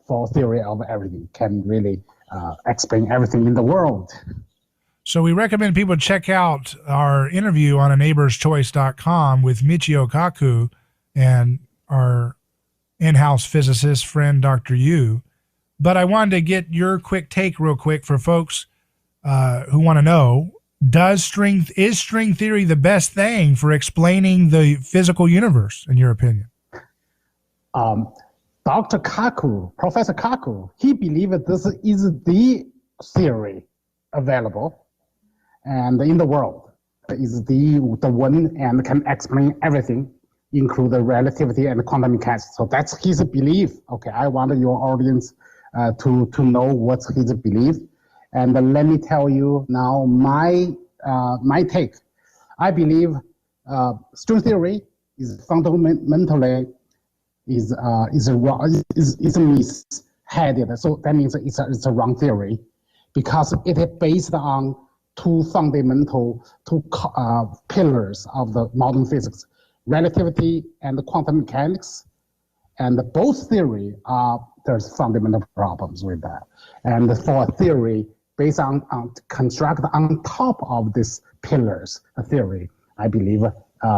for theory of everything, can really explain everything in the world. So we recommend people check out our interview on aneighborschoice.com with Michio Kaku and our in-house physicist friend, Dr. Yu. But I wanted to get your quick take real quick for folks who want to know, is string theory the best thing for explaining the physical universe, in your opinion? Dr. Kaku, Professor Kaku, he believed this is the theory available and in the world. Is the one and can explain everything, include the relativity and quantum mechanics. So that's his belief. Okay, I want your audience to know what's his belief. And let me tell you now my take. I believe string theory is fundamentally is misheaded. So that means it's a wrong theory because it is based on two fundamental pillars of the modern physics: relativity and quantum mechanics. And both theory there's fundamental problems with that. And for a theory based on construct on top of these pillars, a theory, I believe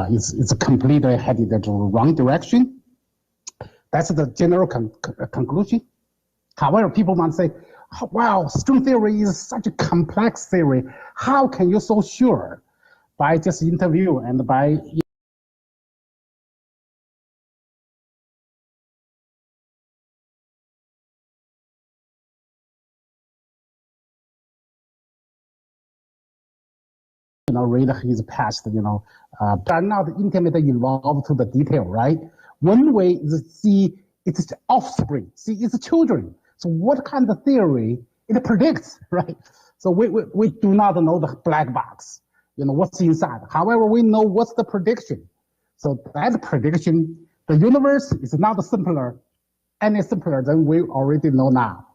it's completely headed in the wrong direction. That's the general conclusion. However, people might say, oh, wow, string theory is such a complex theory. How can you so sure? By just interview and by read his past, are not intimately involved to the detail, right? One way is see it's the offspring, see it's children. So what kind of theory it predicts, right? So we do not know the black box, what's inside. However, we know what's the prediction. So that prediction, the universe is not any simpler than we already know now.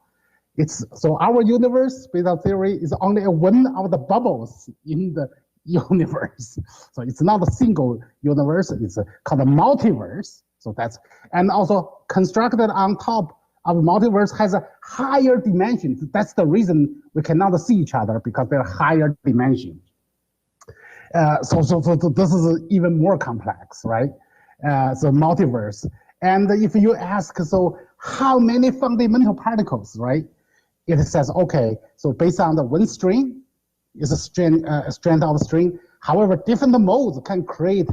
So our universe, based on theory, is only one of the bubbles in the universe. So it's not a single universe, it's called a multiverse. So and also constructed on top of multiverse has a higher dimension. That's the reason we cannot see each other, because they're higher dimension. So this is even more complex, right? So multiverse. And if you ask, so how many fundamental particles, right? It says, okay, so based on the one string, is a strength of a string. However, different modes can create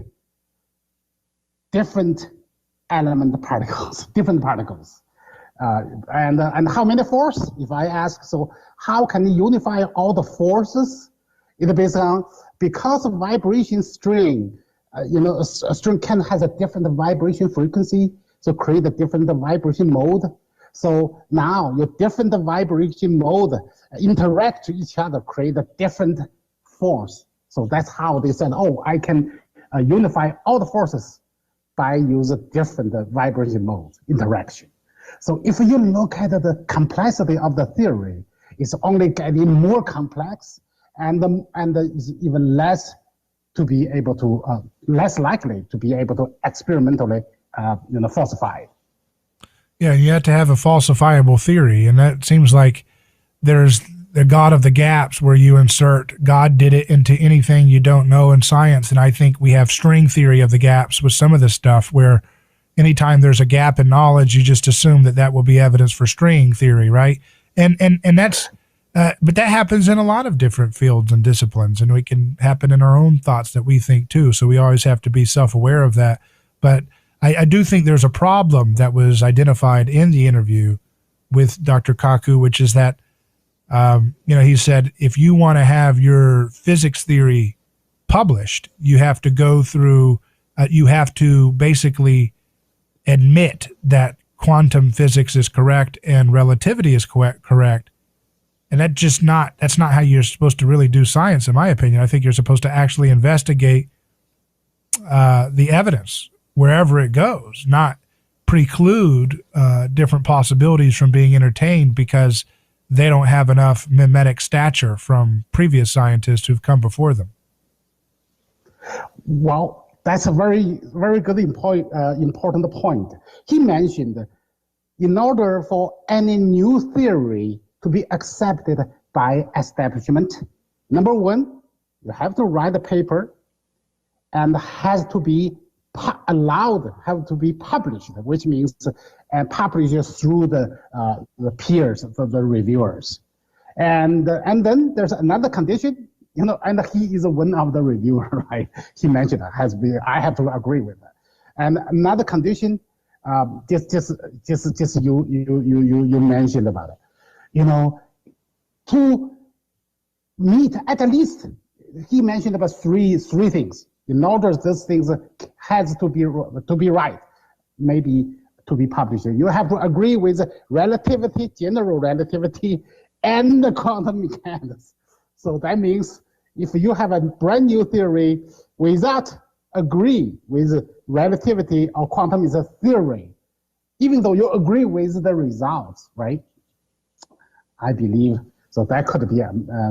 different element particles, different particles. And how many forces? If I ask, so how can you unify all the forces? It's based on, because of vibration string a string can has a different vibration frequency, so create a different vibration mode. So now your different vibration mode interact to each other, create a different force. So that's how they said, oh, I can unify all the forces by using different vibration mode interaction. So if you look at the complexity of the theory, it's only getting more complex and is even less to be able to, less likely to be able to experimentally, falsify. Yeah, you have to have a falsifiable theory, and that seems like there's the God of the gaps where you insert God did it into anything you don't know in science, and I think we have string theory of the gaps with some of this stuff where anytime there's a gap in knowledge, you just assume that will be evidence for string theory, right? And that's but that happens in a lot of different fields and disciplines, and it can happen in our own thoughts that we think too. So we always have to be self-aware of that. But I do think there's a problem that was identified in the interview with Dr. Kaku, which is that, he said, if you want to have your physics theory published, you have to go through, you have to basically admit that quantum physics is correct and relativity is correct. And that's not how you're supposed to really do science, in my opinion. I think you're supposed to actually investigate the evidence wherever it goes, not preclude different possibilities from being entertained because they don't have enough mimetic stature from previous scientists who've come before them. Well, that's a very, very good important point. He mentioned in order for any new theory to be accepted by establishment, number one, you have to write a paper and has to be have to be published, which means published through the peers, the reviewers. And then there's another condition, and he is one of the reviewer, right? He mentioned I have to agree with that. And another condition, just you mentioned about it, to meet at least, he mentioned about three things. In order these things has to be right, maybe to be published. You have to agree with relativity, general relativity, and the quantum mechanics. So that means if you have a brand new theory without agree with relativity or quantum is a theory, even though you agree with the results, right? I believe so that could be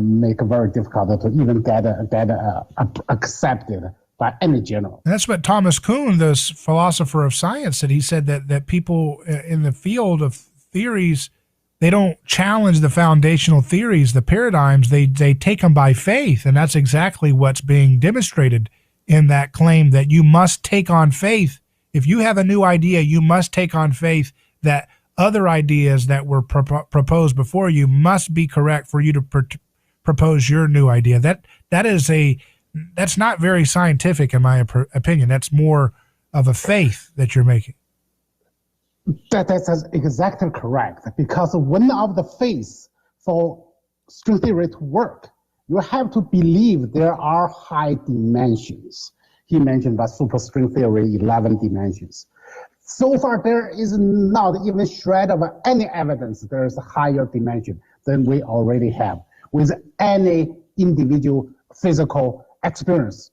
make it very difficult to even get accepted by any journal. And that's what Thomas Kuhn, this philosopher of science, said. He said that people in the field of theories, they don't challenge the foundational theories, the paradigms. They take them by faith, and that's exactly what's being demonstrated in that claim that you must take on faith. If you have a new idea, you must take on faith that other ideas that were proposed before you must be correct for you to propose your new idea. That's not very scientific, in my opinion. That's more of a faith that you're making. That's exactly correct. Because one of the faiths for string theory to work, you have to believe there are high dimensions. He mentioned that superstring theory, 11 dimensions. So far, there is not even a shred of any evidence there is a higher dimension than we already have with any individual physical experience.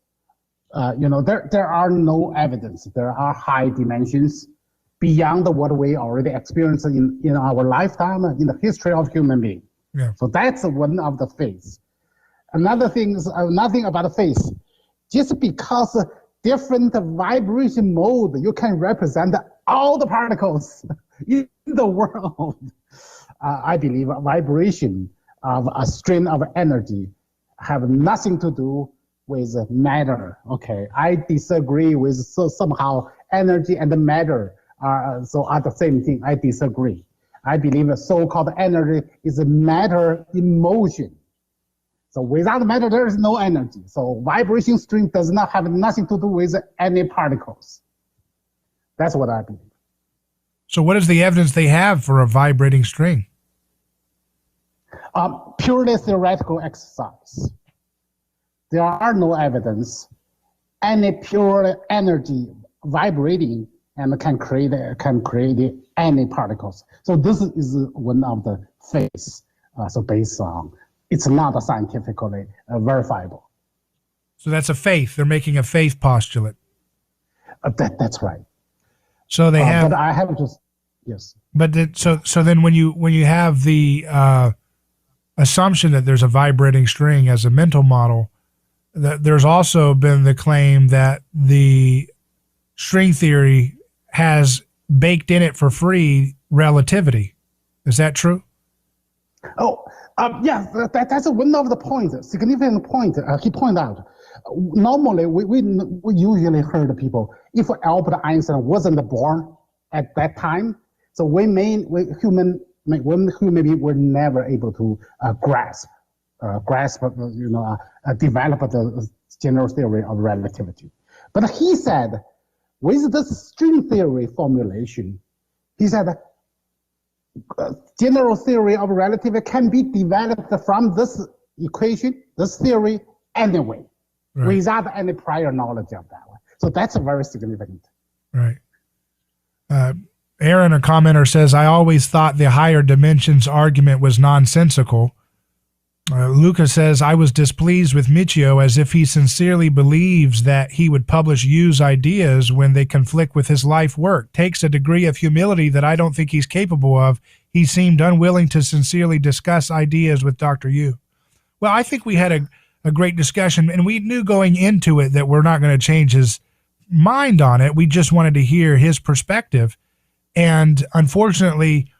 There are no evidence. There are high dimensions beyond what we already experienced in our lifetime, in the history of human being. Yeah. So that's one of the faiths. Another thing is nothing about the faith. Just because different vibration mode, you can represent all the particles in the world. I believe vibration of a stream of energy have nothing to do with matter. Okay, I disagree with somehow energy and matter are the same thing. I disagree. I believe so-called energy is a matter in motion. So without matter, there is no energy. So vibration string does not have nothing to do with any particles. That's what I believe. So what is the evidence they have for a vibrating string? Purely theoretical exercise. There are no evidence any pure energy vibrating and can create any particles. So this is one of the faiths. So based on, it's not scientifically verifiable. So that's a faith. They're making a faith postulate. That's right. So they have. But I have to, yes. But so then when you have the assumption that there's a vibrating string as a mental model, that there's also been the claim that the string theory has baked in it for free relativity. Is that true? Oh, yeah, that's one of the points, significant point he pointed out. Normally, we usually heard people, if Albert Einstein wasn't born at that time, so human beings were never able to develop the general theory of relativity. But he said, with this string theory formulation, he said, general theory of relativity can be developed from this equation, this theory, anyway, right, without any prior knowledge of that one. So that's very significant. Right. Aaron, a commenter, says, I always thought the higher dimensions argument was nonsensical. Luca says, I was displeased with Michio as if he sincerely believes that he would publish Yu's ideas when they conflict with his life work. Takes a degree of humility that I don't think he's capable of. He seemed unwilling to sincerely discuss ideas with Dr. Yu. Well, I think we had a great discussion, and we knew going into it that we're not going to change his mind on it. We just wanted to hear his perspective. And unfortunately,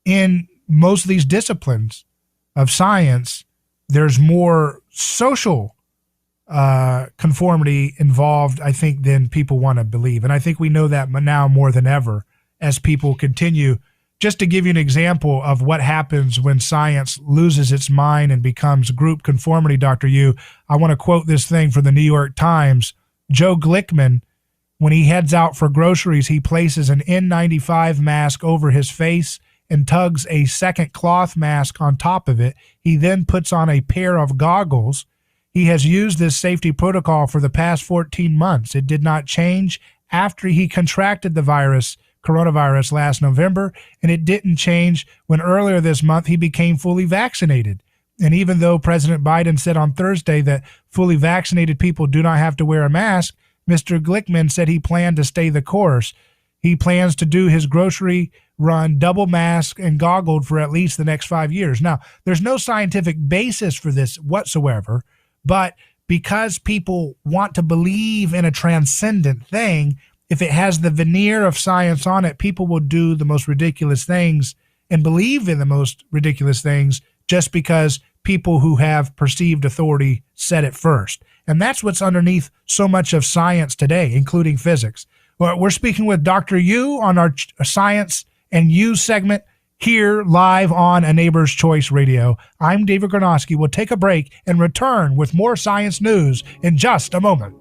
in most of these disciplines of science, there's more social conformity involved, I think, than people want to believe. And I think we know that now more than ever as people continue. Just to give you an example of what happens when science loses its mind and becomes group conformity, Dr. Yu, I want to quote this thing from the New York Times. Joe Glickman, when he heads out for groceries, he places an N95 mask over his face and tugs a second cloth mask on top of it. He then puts on a pair of goggles. He has used this safety protocol for the past 14 months. It did not change after he contracted the coronavirus last November, and it didn't change when earlier this month he became fully vaccinated. And even though President Biden said on Thursday that fully vaccinated people do not have to wear a mask, Mr. Glickman said he planned to stay the course. He plans to do his grocery run double masked and goggled for at least the next 5 years. Now, there's no scientific basis for this whatsoever, but because people want to believe in a transcendent thing, if it has the veneer of science on it, people will do the most ridiculous things and believe in the most ridiculous things just because people who have perceived authority said it first. And that's what's underneath so much of science today, including physics. We're speaking with Dr. Yu on our Science and You segment here live on A Neighbor's Choice Radio. I'm David Gornosky. We'll take a break and return with more science news in just a moment.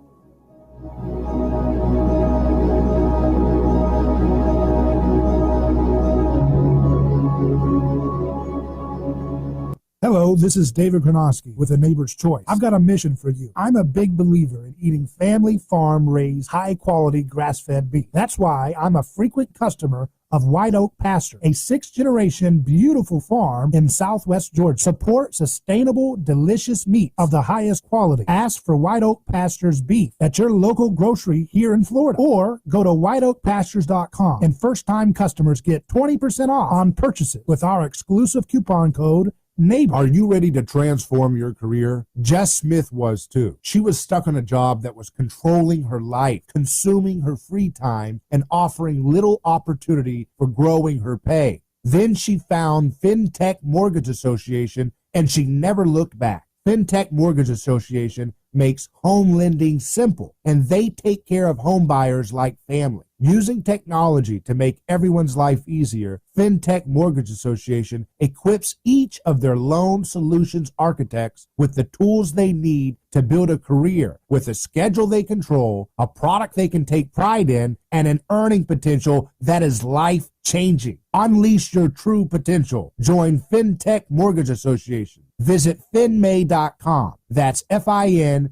Hello, this is David Gornosky with A Neighbor's Choice. I've got a mission for you. I'm a big believer in eating family farm-raised, high-quality, grass-fed beef. That's why I'm a frequent customer of White Oak Pasture, a 6th-generation beautiful farm in southwest Georgia. Support sustainable, delicious meat of the highest quality. Ask for White Oak Pasture's beef at your local grocery here in Florida, or go to whiteoakpastures.com, and first-time customers get 20% off on purchases with our exclusive coupon code NEIGHBOR. Are you ready to transform your career? Jess Smith was too. She was stuck in a job that was controlling her life, consuming her free time, and offering little opportunity for growing her pay. Then she found FinTech Mortgage Association, and she never looked back. FinTech Mortgage Association makes home lending simple, and they take care of home buyers like family. Using technology to make everyone's life easier, FinTech Mortgage Association equips each of their loan solutions architects with the tools they need to build a career with a schedule they control, a product they can take pride in, and an earning potential that is life-changing. Unleash your true potential. Join FinTech Mortgage Association. Visit finmay.com. That's FINMAE.com.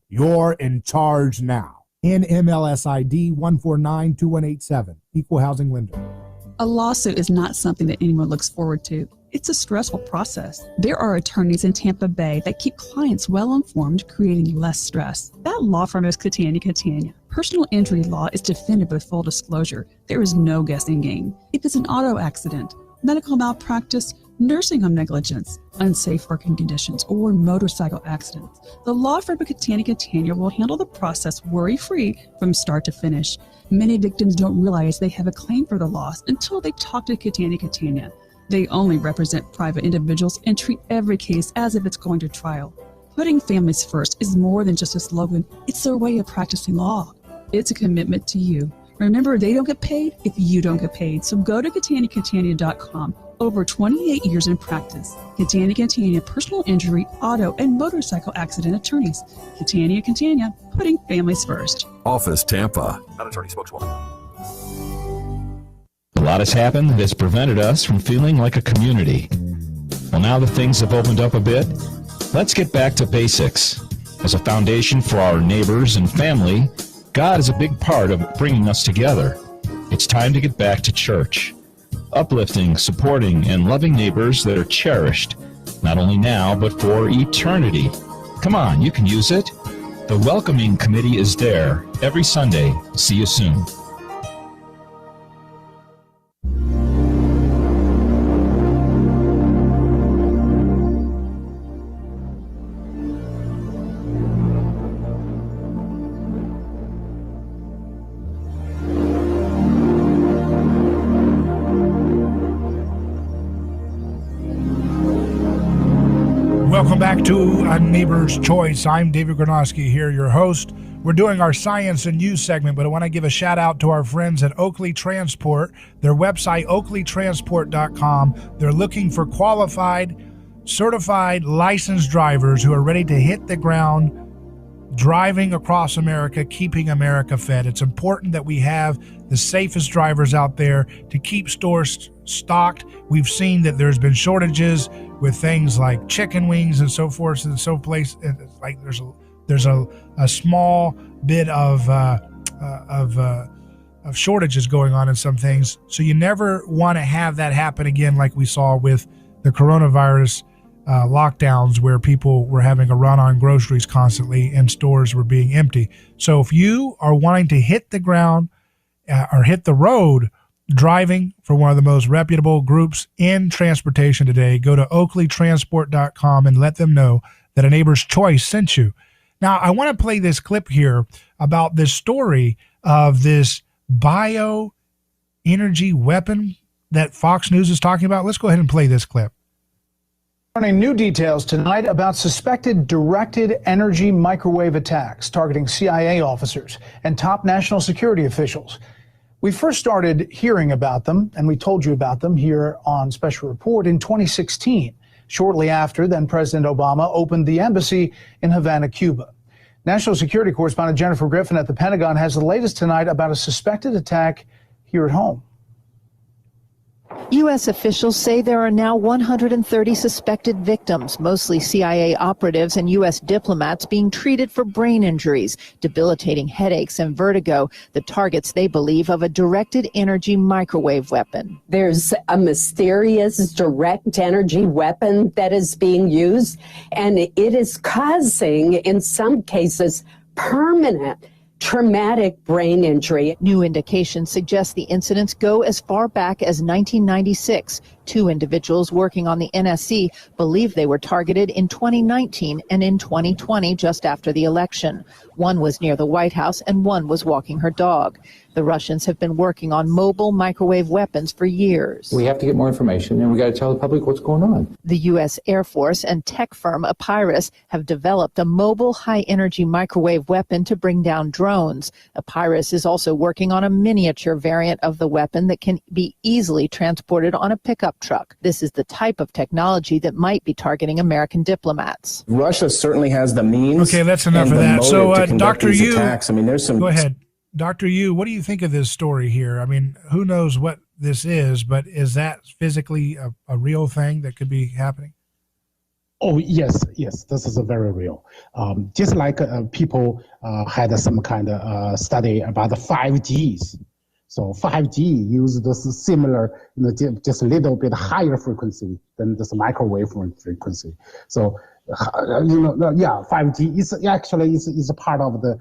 You're in charge now. NMLS ID 1492187. Equal housing lender. A lawsuit is not something that anyone looks forward to. It's a stressful process. There are attorneys in Tampa Bay that keep clients well informed, creating less stress. That law firm is Catania. Personal injury law is defended with full disclosure. There is no guessing game. If it's an auto accident, medical malpractice, nursing home negligence, unsafe working conditions, or motorcycle accidents, the law firm of Catania will handle the process worry-free from start to finish. Many victims don't realize they have a claim for the loss until they talk to Catania. They only represent private individuals and treat every case as if it's going to trial. Putting families first is more than just a slogan. It's their way of practicing law. It's a commitment to you. Remember, they don't get paid if you don't get paid. So go to Catania.com. Over 28 years in practice. Catania, personal injury, auto, and motorcycle accident attorneys. Catania, putting families first. Office Tampa. Not attorney spokeswoman. A lot has happened that's prevented us from feeling like a community. Well, now that things have opened up a bit, let's get back to basics. As a foundation for our neighbors and family, God is a big part of bringing us together. It's time to get back to church. Uplifting, supporting, and loving neighbors that are cherished, not only now, but for eternity. Come on, you can use it. The Welcoming Committee is there every Sunday. See you soon. Welcome back to A Neighbor's Choice. I'm David Gronowski here, your host. We're doing our Science and News segment, but I want to give a shout out to our friends at Oakley Transport. Their website, oakleytransport.com. They're looking for qualified, certified, licensed drivers who are ready to hit the ground driving across America, keeping America fed. It's important that we have the safest drivers out there to keep stores stocked. We've seen that there's been shortages with things like chicken wings and so forth, and so place. Like there's a small bit of shortages going on in some things. So you never want to have that happen again, like we saw with the coronavirus lockdowns, where people were having a run on groceries constantly and stores were being empty. So if you are wanting to hit the ground or hit the road driving for one of the most reputable groups in transportation today, go to oakleytransport.com and let them know that A Neighbor's Choice sent you. Now, I want to play this clip here about this story of this bioenergy weapon that Fox News is talking about. Let's go ahead and play this clip. Learning new details tonight about suspected directed energy microwave attacks targeting CIA officers and top national security officials. We first started hearing about them, and we told you about them here on Special Report in 2016, shortly after then President Obama opened the embassy in Havana, Cuba. National security correspondent Jennifer Griffin at the Pentagon has the latest tonight about a suspected attack here at home. U.S. officials say there are now 130 suspected victims, mostly CIA operatives and U.S. diplomats being treated for brain injuries, debilitating headaches, and vertigo, the targets they believe of a directed energy microwave weapon. There's a mysterious direct energy weapon that is being used, and it is causing, in some cases, permanent traumatic brain injury. New indications suggest the incidents go as far back as 1996. Two individuals working on the NSC believe they were targeted in 2019 and in 2020, just after the election. One was near the White House and one was walking her dog. The Russians have been working on mobile microwave weapons for years. We have to get more information, and we got to tell the public what's going on. The U.S. Air Force and tech firm Epirus have developed a mobile high-energy microwave weapon to bring down drones. Epirus is also working on a miniature variant of the weapon that can be easily transported on a pickup truck. This is the type of technology that might be targeting American diplomats. Russia certainly has the means. Okay, that's enough of that. So, Dr. Yu, attacks. I mean, there's some. Go ahead. Dr. Yu, what do you think of this story here? I mean, who knows what this is, but is that physically a real thing that could be happening? Oh, yes, this is a very real. Just like people had some kind of study about the 5Gs. So 5G uses this similar, just a little bit higher frequency than this microwave frequency. So, 5G is actually is a part of the,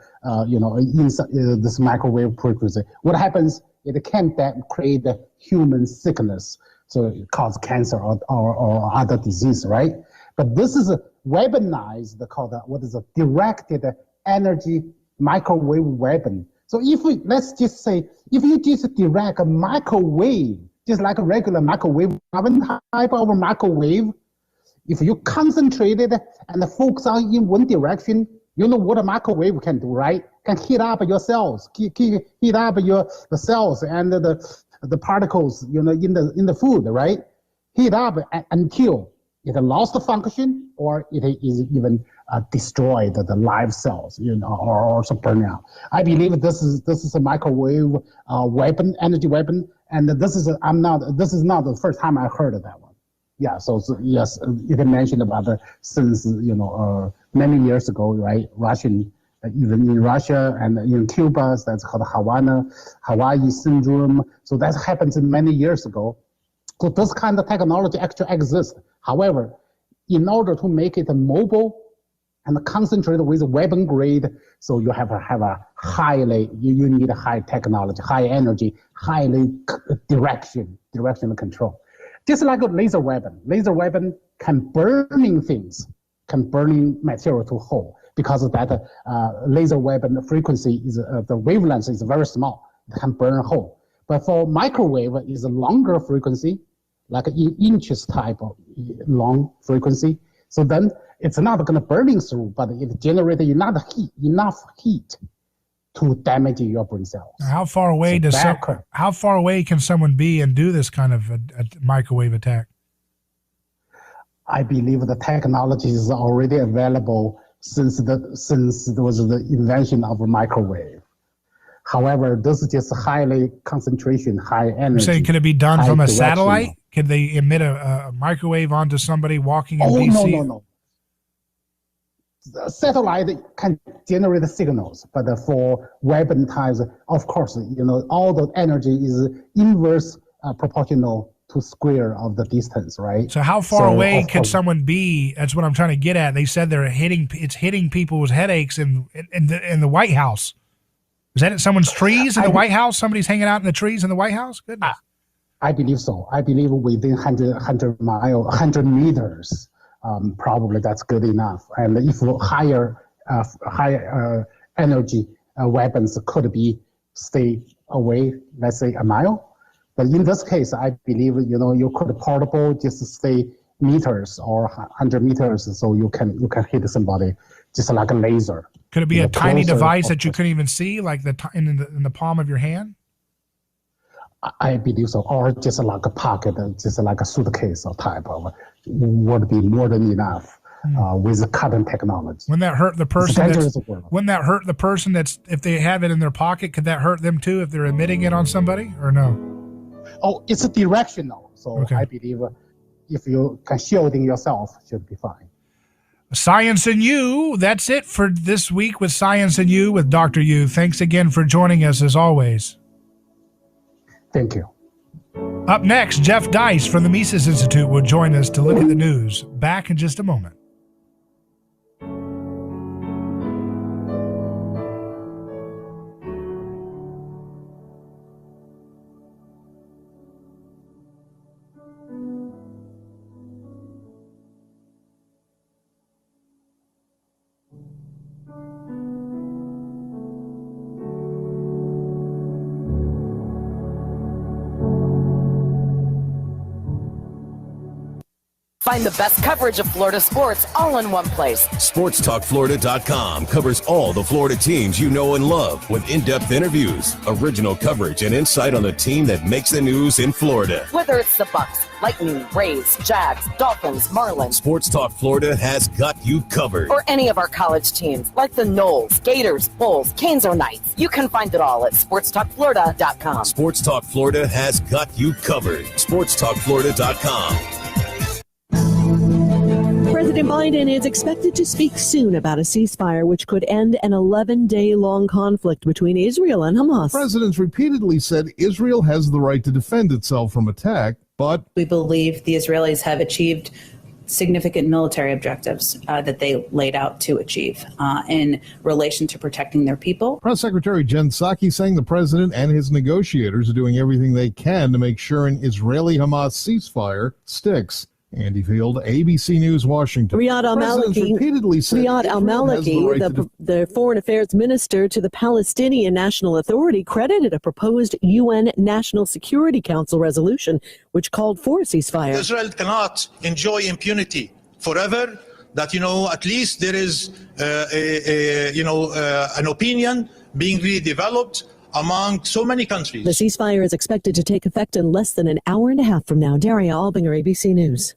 this microwave frequency. What happens? It can create a human sickness, so it cause cancer or other disease, right? But this is a weaponized, directed energy microwave weapon. So let's just say, if you just direct a microwave, just like a regular microwave oven type of a microwave, if you concentrate it and focus on in one direction, you know what a microwave can do, right? Can heat up your cells, heat up the cells and the particles, in the food, right? Heat up until it lost the function or it is even destroyed the live cells, or also burn out. I believe this is a microwave weapon, energy weapon, and this is not the first time I heard of that one. Yeah, so yes, you can mention about since many years ago, right? Even in Russia and in Cuba, that's called Hawaii syndrome. So that happened many years ago. So this kind of technology actually exists. However, in order to make it mobile and concentrate with weapon grade, so you have to have you need a high technology, high energy, highly directional control. Just like a laser weapon. Laser weapon can burning things, can burning material to whole, because of that laser weapon frequency is the wavelength is very small. It can burn whole. But for microwave is a longer frequency, like an inches type of long frequency. So then it's not going to burning through, but it generates enough heat to damage your brain cells. How far away how far away can someone be and do this kind of a microwave attack? I believe the technology is already available since there was the invention of a microwave. However, this is just high concentration, high energy. You're saying, can it be done from a satellite? Could they emit a microwave onto somebody walking in DC? No. The satellite can generate the signals, but for weapon types, of course, all the energy is inverse proportional to square of the distance, right? So how far away could someone be? That's what I'm trying to get at. They said it's hitting people with headaches in the White House. Is that at someone's trees in the White House? Somebody's hanging out in the trees in the White House? Goodness. I believe so. I believe within 100 meters, probably that's good enough. And if higher energy weapons could stay away, let's say a mile. But in this case, I believe, you could portable just stay meters or 100 meters, so you can hit somebody just like a laser. Could it be a tiny device that you couldn't even see, like in the palm of your hand? I believe so, or just like a pocket, just like a suitcase or type of, would be more than enough with the current technology. Wouldn't that hurt the person? Wouldn't that hurt the person if they have it in their pocket? Could that hurt them too if they're emitting it on somebody, or no? Oh, it's directional. So okay. I believe if you can shielding yourself, should be fine. Science and You. That's it for this week with Science and You with Dr. Yu. Thanks again for joining us as always. Thank you. Up next, Jeff Deist from the Mises Institute will join us to look at the news. Back in just a moment. Find the best coverage of Florida sports all in one place. SportsTalkFlorida.com covers all the Florida teams you know and love with in-depth interviews, original coverage, and insight on the team that makes the news in Florida. Whether it's the Bucks, Lightning, Rays, Jags, Dolphins, Marlins. Sports Talk Florida has got you covered. Or any of our college teams, like the Knowles, Gators, Bulls, Canes, or Knights. You can find it all at SportsTalkFlorida.com. Sports Talk Florida has got you covered. SportsTalkFlorida.com. President Biden is expected to speak soon about a ceasefire which could end an 11-day-long conflict between Israel and Hamas. Presidents repeatedly said Israel has the right to defend itself from attack, but we believe the Israelis have achieved significant military objectives that they laid out to achieve in relation to protecting their people. Press Secretary Jen Psaki saying the president and his negotiators are doing everything they can to make sure an Israeli-Hamas ceasefire sticks. Andy Field, ABC News, Washington. Riyad al-Maliki, the foreign affairs minister to the Palestinian National Authority, credited a proposed UN National Security Council resolution which called for a ceasefire. Israel cannot enjoy impunity forever. That, at least there is an opinion being redeveloped among so many countries. The ceasefire is expected to take effect in less than an hour and a half from now. Daria Albinger, ABC News.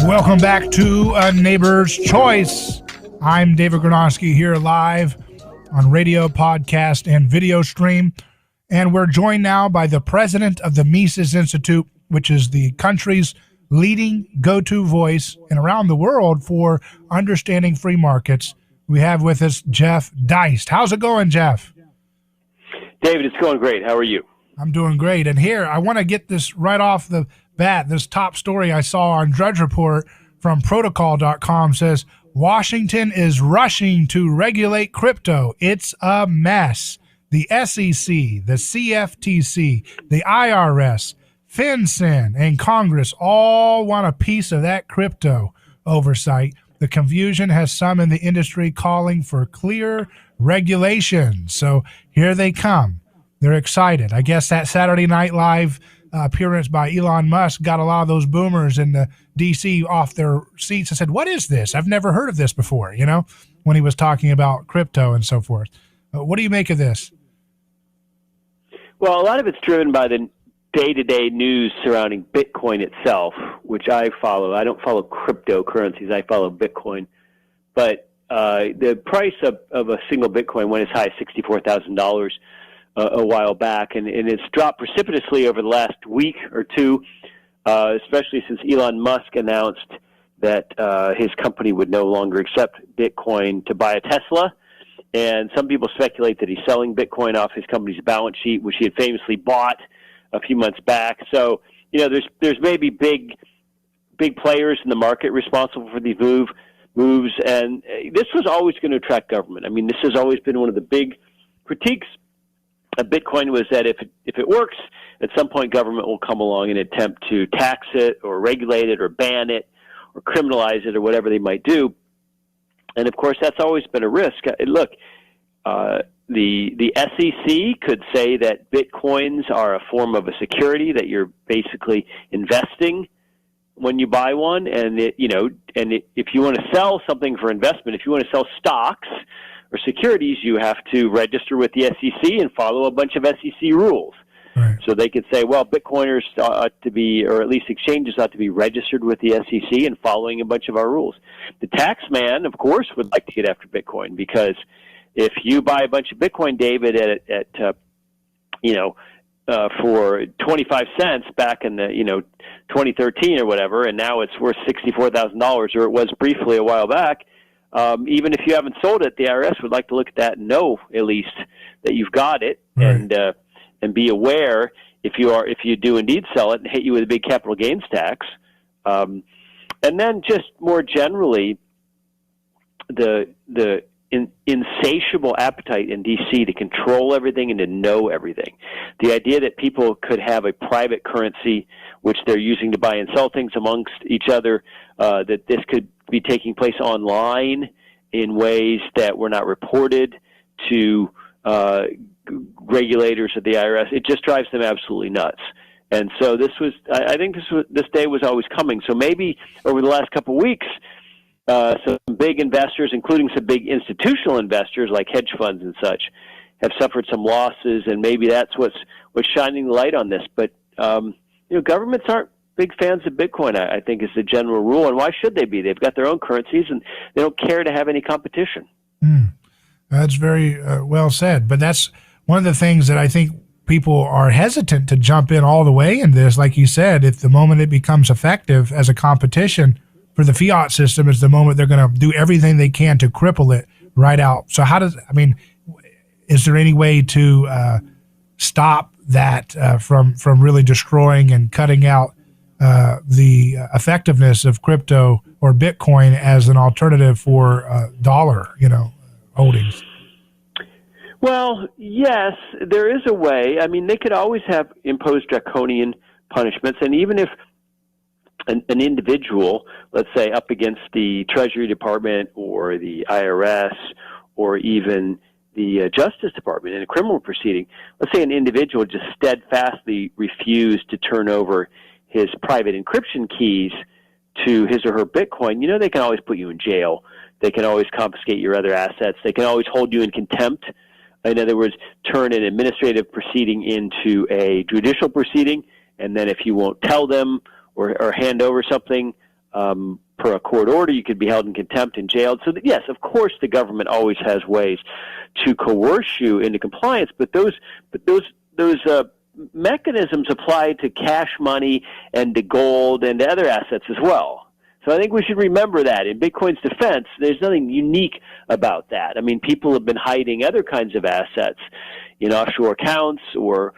Welcome back to A Neighbor's Choice. I'm David Gronowski here live on radio, podcast, and video stream. And we're joined now by the president of the Mises Institute, which is the country's leading go-to voice and around the world for understanding free markets. We have with us Jeff Deist. How's it going, Jeff? David, it's going great. How are you? I'm doing great. And here, I want to get this right off the bat. This top story I saw on Drudge Report from protocol.com says Washington is rushing to regulate crypto. It's a mess. The SEC, the CFTC, the IRS, FinCEN, and Congress all want a piece of that crypto oversight. The confusion has some in the industry calling for clear regulation. So here they come. They're excited. I guess that Saturday Night Live appearance by Elon Musk got a lot of those boomers in the D.C. off their seats and said, what is this? I've never heard of this before, when he was talking about crypto and so forth. What do you make of this? Well, a lot of it's driven by the day-to-day news surrounding Bitcoin itself, which I follow. I don't follow cryptocurrencies. I follow Bitcoin. But the price of a single Bitcoin went as high as $64,000 a while back, and it's dropped precipitously over the last week or two, especially since Elon Musk announced that his company would no longer accept Bitcoin to buy a Tesla. And some people speculate that he's selling Bitcoin off his company's balance sheet, which he had famously bought a few months back. So, there's maybe big players in the market responsible for these moves, and this was always going to attract government. I mean, this has always been one of the big critiques of Bitcoin, was that if it works, at some point government will come along and attempt to tax it or regulate it or ban it or criminalize it or whatever they might do. And of course, that's always been a risk. Look, the SEC could say that Bitcoins are a form of a security that you're basically investing when you buy one, and if you want to sell something for investment, if you want to sell stocks or securities, you have to register with the SEC and follow a bunch of SEC rules. Right. So they could say, well, Bitcoiners ought to be, or at least exchanges ought to be registered with the SEC and following a bunch of our rules. The tax man, of course, would like to get after Bitcoin, because if you buy a bunch of Bitcoin, David, for 25 cents back in the 2013 or whatever, and now it's worth $64,000, or it was briefly a while back, Even if you haven't sold it, the IRS would like to look at that and know at least that you've got it, right, and be aware if you do indeed sell it and hit you with a big capital gains tax. And then just more generally, the insatiable appetite in D.C. to control everything and to know everything. The idea that people could have a private currency which they're using to buy and sell things amongst each other, that this could be taking place online in ways that were not reported to regulators of the IRS, it just drives them absolutely nuts. And so I think this day was always coming. So maybe over the last couple of weeks, some big investors, including some big institutional investors like hedge funds and such, have suffered some losses, and maybe that's what's shining the light on this. But governments aren't big fans of Bitcoin, I think, is the general rule, and why should they be? They've got their own currencies, and they don't care to have any competition. That's very well said. But that's one of the things that I think people are hesitant to jump in all the way in this. Like you said, if the moment it becomes effective as a competition for the fiat system is the moment they're going to do everything they can to cripple it right out. So is there any way to stop that from really destroying and cutting out the effectiveness of crypto or Bitcoin as an alternative for dollar, holdings? Well, yes, there is a way. I mean, they could always have imposed draconian punishments, and even if an individual, let's say up against the Treasury Department or the IRS or even the Justice Department in a criminal proceeding, let's say an individual just steadfastly refused to turn over his private encryption keys to his or her Bitcoin, they can always put you in jail. They can always confiscate your other assets. They can always hold you in contempt. In other words, turn an administrative proceeding into a judicial proceeding, and then if you won't tell them or hand over something per a court order, you could be held in contempt and jailed. So yes, of course, the government always has ways to coerce you into compliance, but those mechanisms apply to cash money and to gold and to other assets as well. So I think we should remember that. In Bitcoin's defense, there's nothing unique about that. I mean, people have been hiding other kinds of assets in offshore accounts or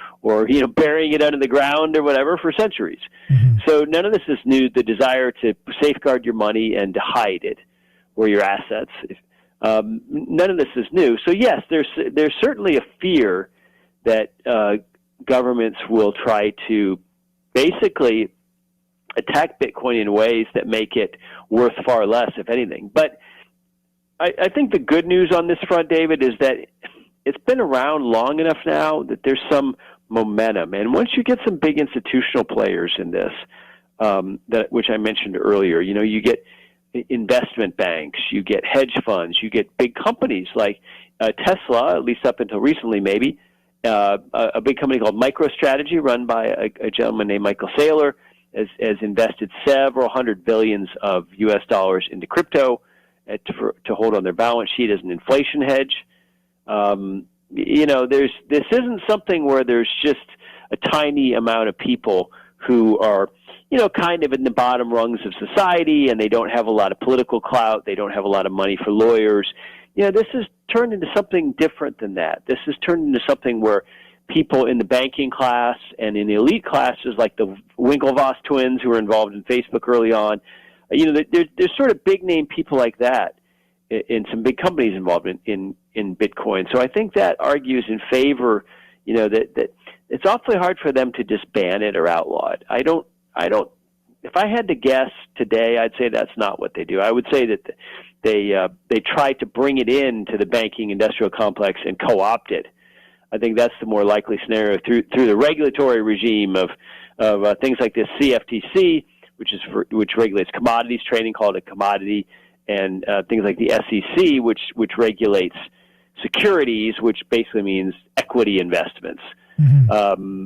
burying it under the ground or whatever for centuries. Mm-hmm. So none of this is new, the desire to safeguard your money and to hide it or your assets. None of this is new. So yes, there's certainly a fear that governments will try to basically attack Bitcoin in ways that make it worth far less, if anything. But I think the good news on this front, David, is that it's been around long enough now that there's some momentum. And once you get some big institutional players in this, which I mentioned earlier, you get investment banks, you get hedge funds, you get big companies like Tesla, at least up until recently maybe, a big company called MicroStrategy run by a gentleman named Michael Saylor, has invested several hundred billions of U.S. dollars into crypto to hold on their balance sheet as an inflation hedge. This isn't something where there's just a tiny amount of people who are, kind of in the bottom rungs of society, and they don't have a lot of political clout. They don't have a lot of money for lawyers. This has turned into something different than that. This has turned into something where people in the banking class and in the elite classes, like the Winklevoss twins who were involved in Facebook early on, there's sort of big name people like that in some big companies involved in Bitcoin. So I think that argues in favor, that it's awfully hard for them to just ban it or outlaw it. I don't. If I had to guess today, I'd say that's not what they do. I would say that they try to bring it into the banking industrial complex and co-opt it. I think that's the more likely scenario through the regulatory regime of things like this CFTC, which regulates commodities trading, called a commodity, and things like the SEC, which regulates securities, which basically means equity investments. Mm-hmm.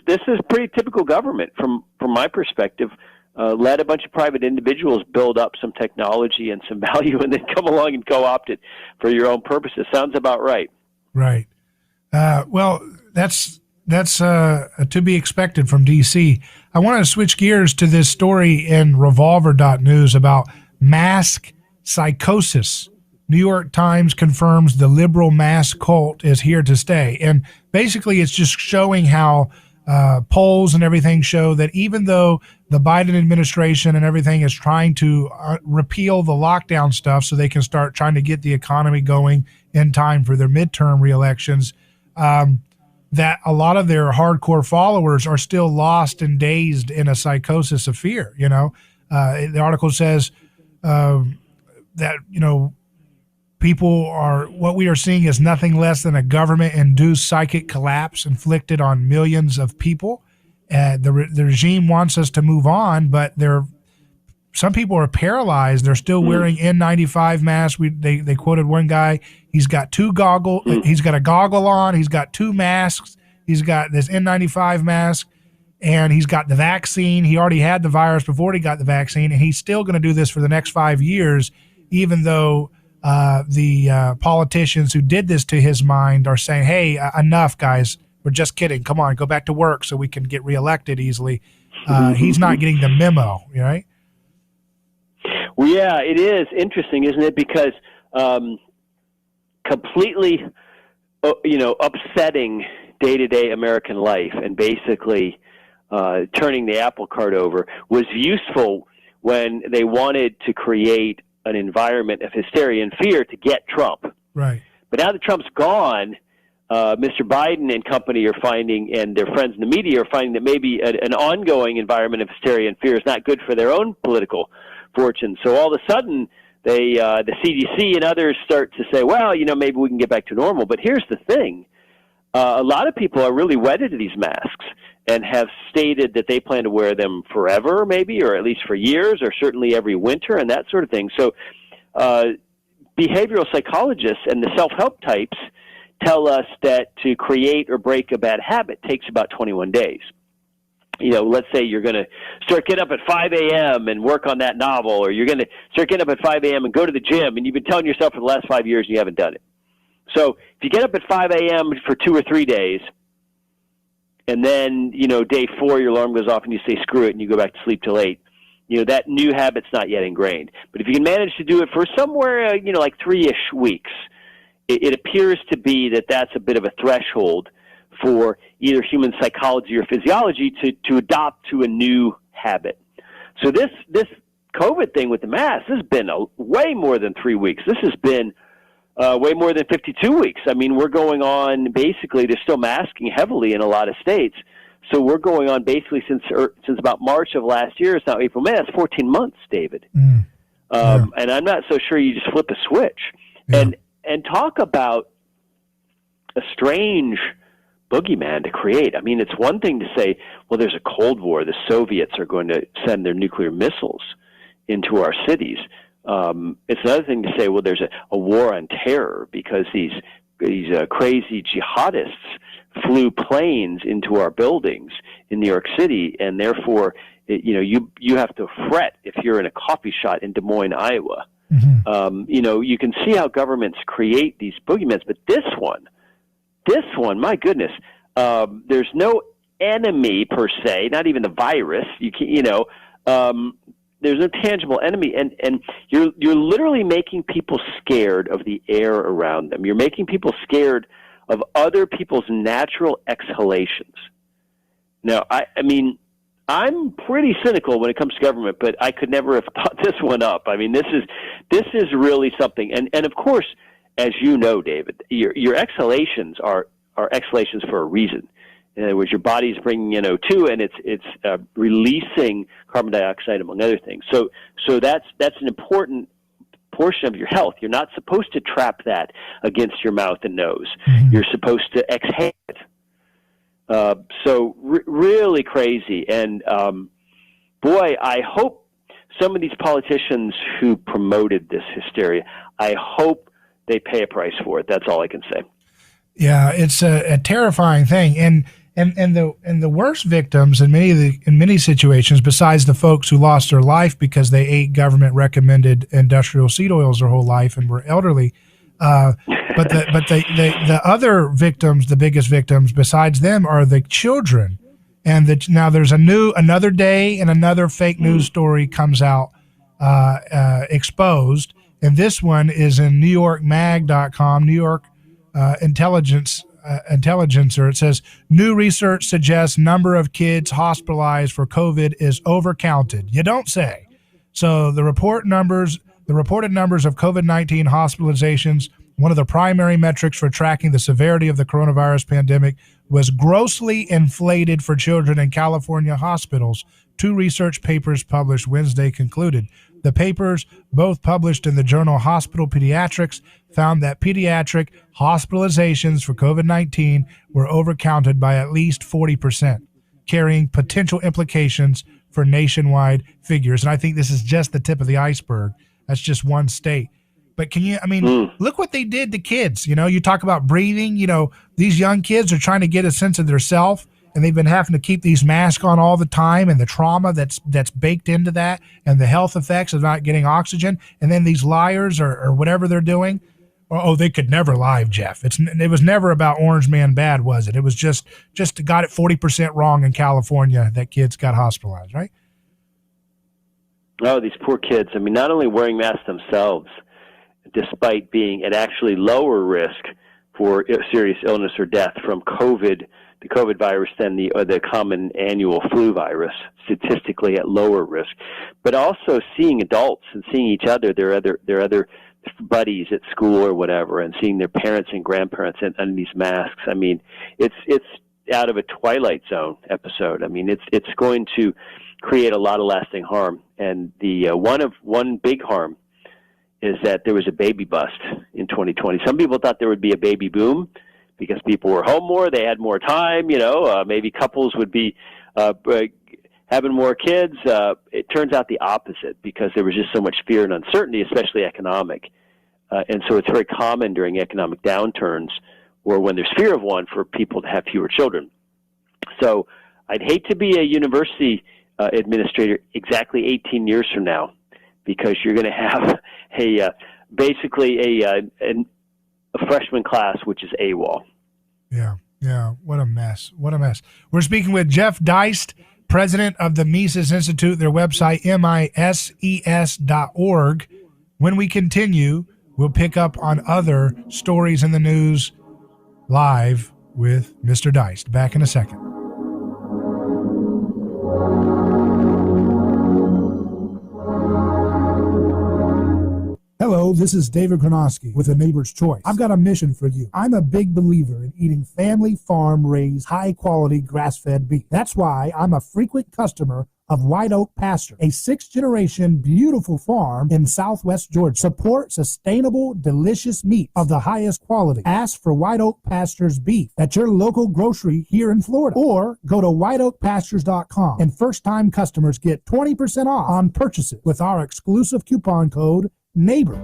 This is pretty typical government from my perspective. Let a bunch of private individuals build up some technology and some value, and then come along and co-opt it for your own purposes. Sounds about right. Right. Well, that's that's to be expected from D.C. I want to switch gears to this story in Revolver.news about mask psychosis. New York Times confirms the liberal mask cult is here to stay. And basically it's just showing how polls and everything show that even though the Biden administration and everything is trying to repeal the lockdown stuff so they can start trying to get the economy going in time for their midterm reelections, that a lot of their hardcore followers are still lost and dazed in a psychosis of fear. You know, the article says that, you know, what we are seeing is nothing less than a government-induced psychic collapse inflicted on millions of people. The regime wants us to move on, but some people are paralyzed. They're still wearing N95 masks. They quoted one guy. He's got he's got a goggle on. He's got two masks. He's got this N95 mask, and he's got the vaccine. He already had the virus before he got the vaccine, and he's still going to do this for the next 5 years, even though the politicians who did this to his mind are saying, hey, enough, guys. We're just kidding. Come on, go back to work so we can get reelected easily. He's not getting the memo, right? Well, yeah, it is interesting, isn't it? Because completely, upsetting day-to-day American life and basically turning the apple cart over was useful when they wanted to create an environment of hysteria and fear to get Trump. Right. But now that Trump's gone, Mr. Biden and company are finding, and their friends in the media are finding that maybe an ongoing environment of hysteria and fear is not good for their own political fortune. So all of a sudden, the CDC and others start to say, well, maybe we can get back to normal. But here's the thing. A lot of people are really wedded to these masks and have stated that they plan to wear them forever, maybe, or at least for years, or certainly every winter, and that sort of thing. So behavioral psychologists and the self-help types tell us that to create or break a bad habit takes about 21 days. Let's say you're going to start getting up at 5 a.m. and work on that novel, or you're going to start getting up at 5 a.m. and go to the gym, and you've been telling yourself for the last 5 years and you haven't done it. So if you get up at 5 a.m. for 2 or 3 days, and then, day 4, your alarm goes off and you say, screw it, and you go back to sleep till 8, that new habit's not yet ingrained. But if you can manage to do it for somewhere, like 3-ish weeks, it appears to be that that's a bit of a threshold for either human psychology or physiology to adopt to a new habit. So this COVID thing with the mask, this has been way more than 3 weeks. This has been way more than 52 weeks. I mean, we're going on basically, they're still masking heavily in a lot of states. So we're going on basically since about March of last year. It's now April, May. That's 14 months, David. And I'm not so sure you just flip a switch. Yeah. And talk about a strange boogeyman to create. I mean, it's one thing to say, well, there's a Cold War. The Soviets are going to send their nuclear missiles into our cities. It's another thing to say, well, there's a war on terror because these crazy jihadists flew planes into our buildings in New York City, and therefore, you have to fret if you're in a coffee shop in Des Moines, Iowa. Mm-hmm. You can see how governments create these boogeymen, but this one, my goodness, there's no enemy per se, not even the virus. There's no tangible enemy, and you're literally making people scared of the air around them. You're making people scared of other people's natural exhalations. Now, I mean, I'm pretty cynical when it comes to government, but I could never have thought this one up. I mean, this is really something, and of course, as you know, David, your exhalations are exhalations for a reason. In other words, your body's bringing in O2, and it's releasing carbon dioxide, among other things. So that's an important portion of your health. You're not supposed to trap that against your mouth and nose. Mm-hmm. You're supposed to exhale it. Really crazy. And boy, I hope some of these politicians who promoted this hysteria, I hope they pay a price for it. That's all I can say. Yeah, it's a terrifying thing, and the worst victims in many situations, besides the folks who lost their life because they ate government recommended industrial seed oils their whole life and were elderly, But the other victims, the biggest victims besides them, are the children. And now there's another day and another fake news story comes out exposed. And this one is in NewYorkMag.com, New York Intelligencer. It says, new research suggests number of kids hospitalized for COVID is overcounted. You don't say. So the reported numbers of COVID-19 hospitalizations, one of the primary metrics for tracking the severity of the coronavirus pandemic, was grossly inflated for children in California hospitals. 2 research papers published Wednesday concluded. The papers, both published in the journal Hospital Pediatrics, found that pediatric hospitalizations for COVID-19 were overcounted by at least 40%, carrying potential implications for nationwide figures. And I think this is just the tip of the iceberg. That's just one state. But look what they did to kids. You talk about breathing. These young kids are trying to get a sense of their self, and they've been having to keep these masks on all the time, and the trauma that's baked into that, and the health effects of not getting oxygen. And then these liars or whatever they're doing. They could never lie, Jeff. It was never about Orange Man bad, was it? It was just got it 40% wrong in California that kids got hospitalized, right? Oh, these poor kids. Not only wearing masks themselves, despite being at actually lower risk for serious illness or death from COVID, the COVID virus, than the common annual flu virus, statistically at lower risk, but also seeing adults and seeing each other, their other buddies at school or whatever, and seeing their parents and grandparents under these masks. It's out of a Twilight Zone episode. It's going to create a lot of lasting harm. And the one big harm is that there was a baby bust in 2020. Some people thought there would be a baby boom because people were home more, they had more time, maybe couples would be having more kids. It turns out the opposite, because there was just so much fear and uncertainty, especially economic. And so it's very common during economic downturns, or when there's fear of one, for people to have fewer children. So I'd hate to be a university administrator exactly 18 years from now, because you're going to have basically a freshman class which is AWOL. Yeah. What a mess. We're speaking with Jeff Deist, president of the Mises Institute, their website, mises.org. When we continue, we'll pick up on other stories in the news live with Mr. Deist. Back in a second. Hello, this is David Gronowski with A Neighbor's Choice. I've got a mission for you. I'm a big believer in eating family farm-raised, high-quality, grass-fed beef. That's why I'm a frequent customer of White Oak Pasture, a 6th-generation beautiful farm in southwest Georgia. Support sustainable, delicious meat of the highest quality. Ask for White Oak Pasture's beef at your local grocery here in Florida, or go to whiteoakpastures.com, and first-time customers get 20% off on purchases with our exclusive coupon code NEIGHBOR.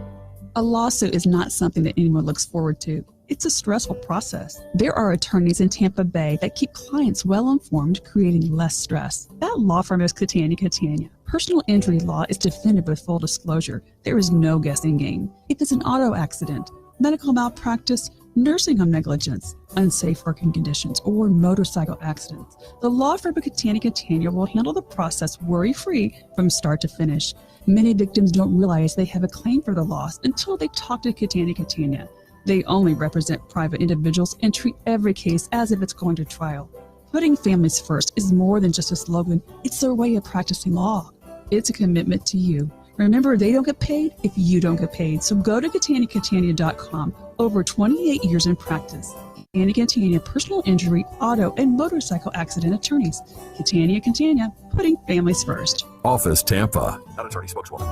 A lawsuit is not something that anyone looks forward to. It's a stressful process. There are attorneys in Tampa Bay that keep clients well informed, creating less stress. That law firm is Catania. Personal injury law is defended with full disclosure. There is no guessing game. If it's an auto accident, medical malpractice, nursing home negligence, unsafe working conditions, or motorcycle accidents, the law firm of Catania will handle the process worry-free from start to finish. Many victims don't realize they have a claim for the loss until they talk to Catania. They only represent private individuals and treat every case as if it's going to trial. Putting families first is more than just a slogan. It's their way of practicing law. It's a commitment to you. Remember, they don't get paid if you don't get paid. So go to Catania.com. Over 28 years in practice. Catania, personal injury, auto, and motorcycle accident attorneys. Catania, putting families first. Office Tampa. Not attorney spokeswoman.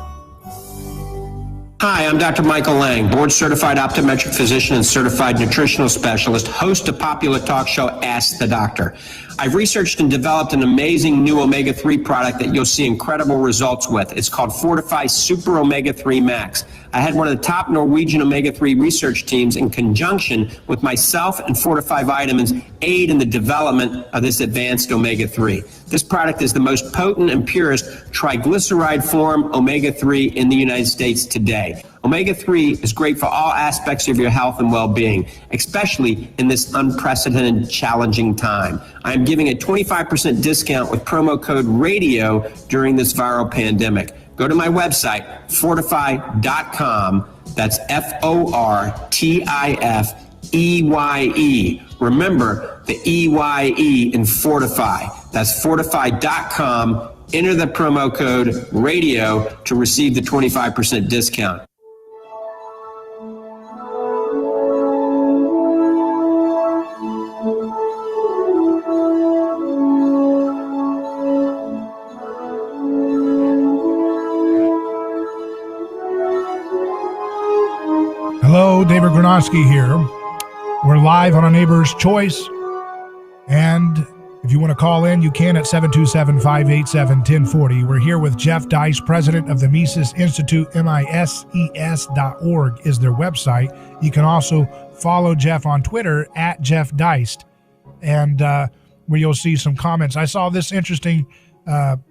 Hi, I'm Dr. Michael Lang, board-certified optometric physician and certified nutritional specialist, host of popular talk show Ask the Doctor. I've researched and developed an amazing new omega-3 product that you'll see incredible results with. It's called Fortify Super Omega-3 Max. I had one of the top Norwegian omega-3 research teams, in conjunction with myself and Fortify Vitamins, aid in the development of this advanced omega-3. This product is the most potent and purest triglyceride form omega-3 in the United States today. Omega-3 is great for all aspects of your health and well-being, especially in this unprecedented, challenging time. I'm giving a 25% discount with promo code RADIO during this viral pandemic. Go to my website, fortify.com. That's FORTIFEYE. Remember the EYE in Fortify. That's fortify.com. Enter the promo code RADIO to receive the 25% discount. Hello, David Gronowski here. We're live on A Neighbor's Choice, and if you want to call in, you can at 727-587-1040. We're here with Jeff Deist, president of the Mises Institute. MISES.org is their website. You can also follow Jeff on Twitter at Jeff Deist, and where you'll see some comments. I saw this interesting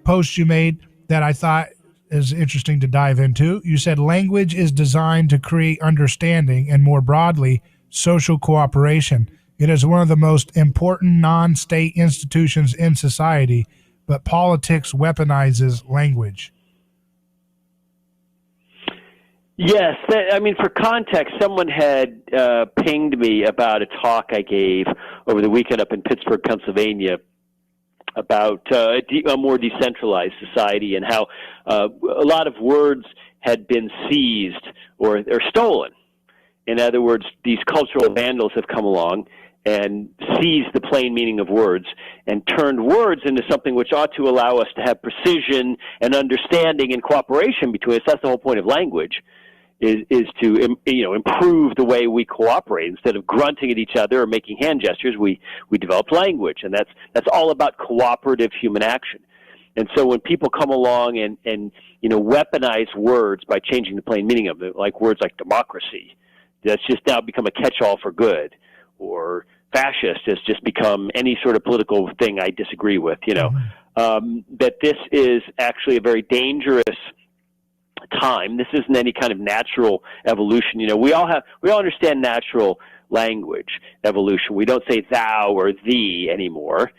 post you made that I thought is interesting to dive into. You said language is designed to create understanding and, more broadly, social cooperation. It is one of the most important non-state institutions in society, but politics weaponizes language. Yes, I mean, for context, someone had pinged me about a talk I gave over the weekend up in Pittsburgh, Pennsylvania, about a more decentralized society and how a lot of words had been seized or stolen. In other words, these cultural vandals have come along and seized the plain meaning of words and turned words into something which ought to allow us to have precision and understanding and cooperation between us. That's the whole point of language, is to improve the way we cooperate. Instead of grunting at each other or making hand gestures, we developed language, and that's all about cooperative human action. And so when people come along and weaponize words by changing the plain meaning of it, like words like democracy, that's just now become a catch-all for good, or fascist has just become any sort of political thing I disagree with, that this is actually a very dangerous time. This isn't any kind of natural evolution. We all understand natural language evolution. We don't say thou or thee anymore.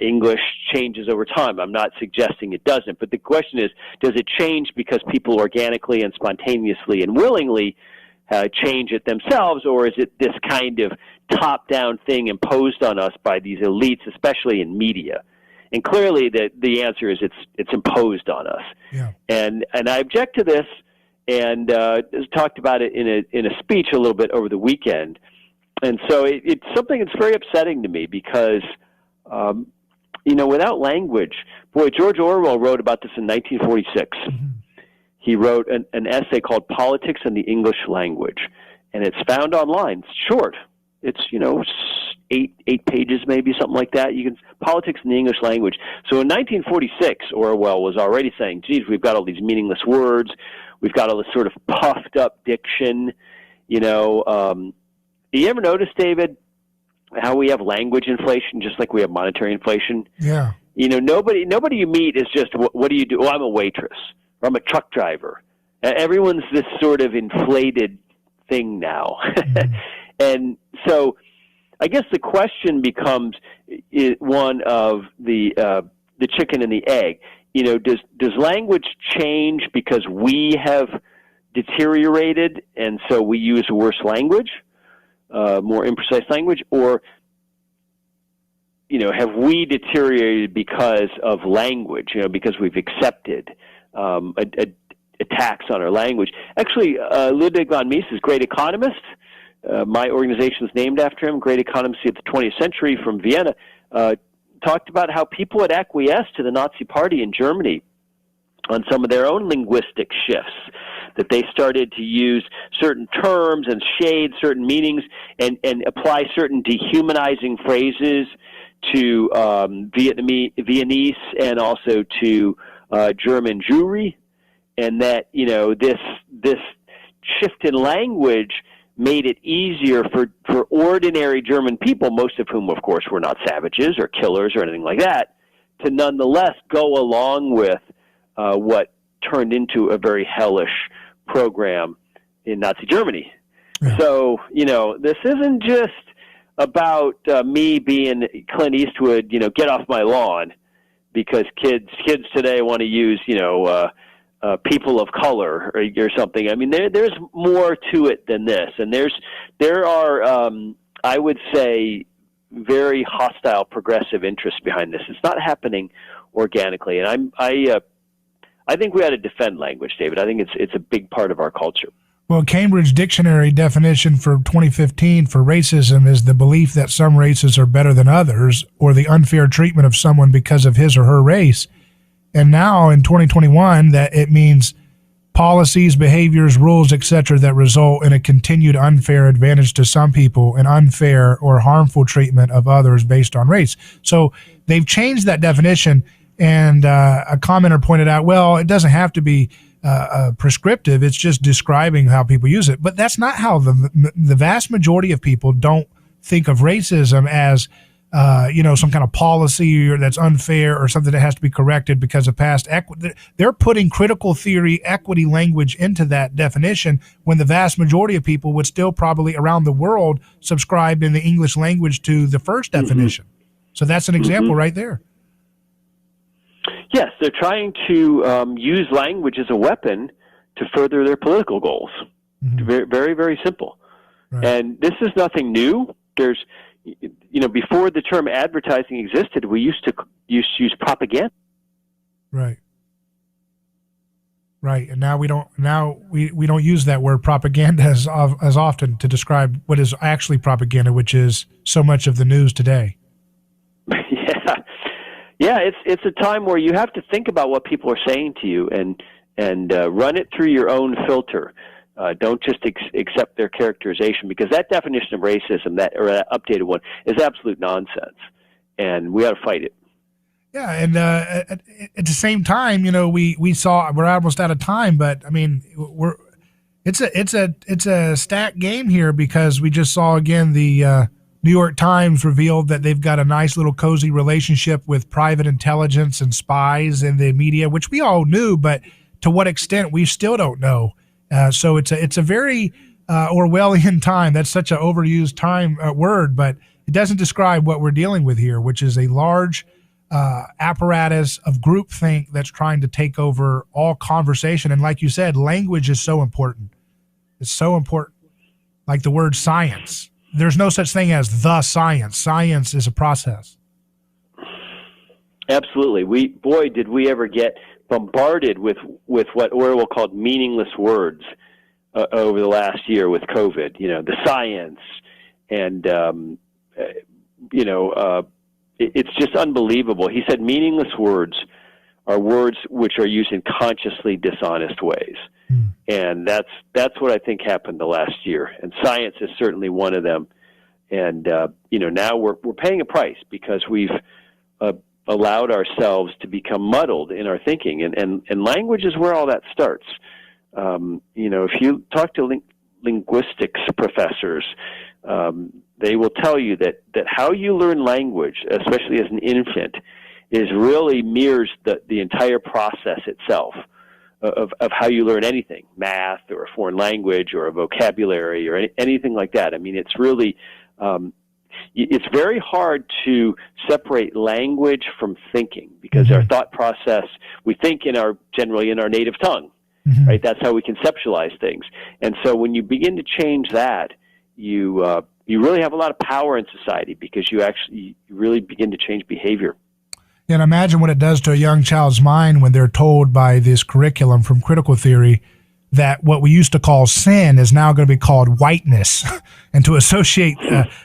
English changes over time. I'm not suggesting it doesn't, but the question is, does it change because people organically and spontaneously and willingly change it themselves, or is it this kind of top-down thing imposed on us by these elites, especially in media? And clearly the answer is it's imposed on us. Yeah. And I object to this, and talked about it in a speech a little bit over the weekend. And so it's something that's very upsetting to me because, without language, George Orwell wrote about this in 1946. Mm-hmm. He wrote an essay called Politics and the English Language, and it's found online. It's short. It's, 8 pages, maybe, something like that. Politics in the English Language. So in 1946, Orwell was already saying, geez, we've got all these meaningless words. We've got all this sort of puffed up diction. You ever notice, David, how we have language inflation just like we have monetary inflation? Yeah. Nobody you meet is just, what do you do? Oh, I'm a waitress, or I'm a truck driver. Everyone's this sort of inflated thing now. Mm-hmm. And so I guess the question becomes one of the chicken and the egg. Does language change because we have deteriorated and so we use worse language, more imprecise language, or have we deteriorated because of language? Because we've accepted attacks on our language. Actually, Ludwig von Mises, great economist. My organization is named after him, Great Economy of the 20th Century from Vienna, talked about how people had acquiesced to the Nazi Party in Germany on some of their own linguistic shifts, that they started to use certain terms and shade certain meanings and apply certain dehumanizing phrases to Viennese and also to German Jewry, and that this shift in language made it easier for ordinary German people, most of whom, of course, were not savages or killers or anything like that, to nonetheless go along with what turned into a very hellish program in Nazi Germany. Yeah. So, this isn't just about me being Clint Eastwood, get off my lawn, because kids today want to use, people of color or something. I mean, there's more to it than this. And there are, I would say, very hostile progressive interests behind this. It's not happening organically. And I think we ought to defend language, David. I think it's a big part of our culture. Well, Cambridge Dictionary definition for 2015 for racism is the belief that some races are better than others, or the unfair treatment of someone because of his or her race. And now in 2021, that it means policies, behaviors, rules, etc., that result in a continued unfair advantage to some people and unfair or harmful treatment of others based on race. So they've changed that definition, and a commenter pointed out, well, it doesn't have to be prescriptive. It's just describing how people use it. But that's not how the vast majority of people don't think of racism as some kind of policy that's unfair or something that has to be corrected because of past equity. They're putting critical theory equity language into that definition, when the vast majority of people would still probably around the world subscribe in the English language to the first definition. So that's an example right there. Yes, they're trying to use language as a weapon to further their political goals. Very, very, very simple. Right. And this is nothing new. There's, before the term advertising existed, we used to use propaganda. Right. Right. And now we don't. Now we don't use that word propaganda as often to describe what is actually propaganda, which is so much of the news today. Yeah, it's a time where you have to think about what people are saying to you and run it through your own filter. Don't just accept their characterization, because that definition of racism, that updated one, is absolute nonsense, and we ought to fight it. Yeah, and at the same time, we saw, we're almost out of time, but I mean, it's a stacked game here, because we just saw again the New York Times revealed that they've got a nice little cozy relationship with private intelligence and spies in the media, which we all knew, but to what extent we still don't know. So it's a very Orwellian time. That's such an overused word, but it doesn't describe what we're dealing with here, which is a large apparatus of groupthink that's trying to take over all conversation. And like you said, language is so important. It's so important. Like the word science. There's no such thing as the science. Science is a process. Absolutely. Did we ever get bombarded with what Orwell called meaningless words over the last year with COVID. The science, and it's just unbelievable. He said meaningless words are words which are used in consciously dishonest ways. And that's what I think happened the last year. And science is certainly one of them. And, now we're paying a price, because we've allowed ourselves to become muddled in our thinking. And language is where all that starts. If you talk to linguistics professors, they will tell you that how you learn language, especially as an infant, really mirrors the entire process itself of how you learn anything, math or a foreign language or a vocabulary or anything like that. I mean, it's really, it's very hard to separate language from thinking, because our thought process, we think generally in our native tongue, right? That's how we conceptualize things. And so when you begin to change that, you really have a lot of power in society, because you really begin to change behavior. And imagine what it does to a young child's mind when they're told by this curriculum from critical theory that what we used to call sin is now going to be called whiteness, and to associate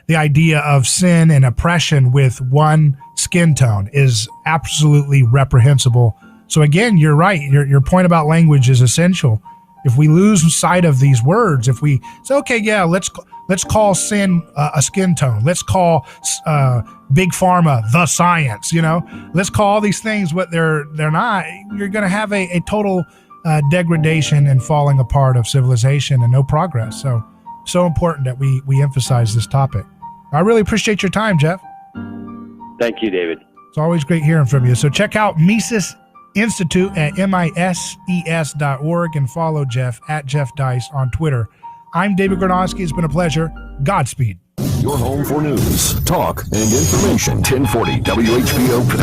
the idea of sin and oppression with one skin tone is absolutely reprehensible. So again, you're right. Your point about language is essential. If we lose sight of these words, if we say, okay, yeah, let's call sin a skin tone. Let's call big pharma the science. Let's call all these things what they're not. You're going to have a total degradation and falling apart of civilization and no progress. So important that we emphasize this topic. I really appreciate your time, Jeff. Thank you, David. It's always great hearing from you. So check out Mises Institute at mises.org, and follow Jeff at Jeff Deist on Twitter. I'm David Gronowski. It's been a pleasure. Godspeed. Your home for news, talk, and information. 1040 WHBO.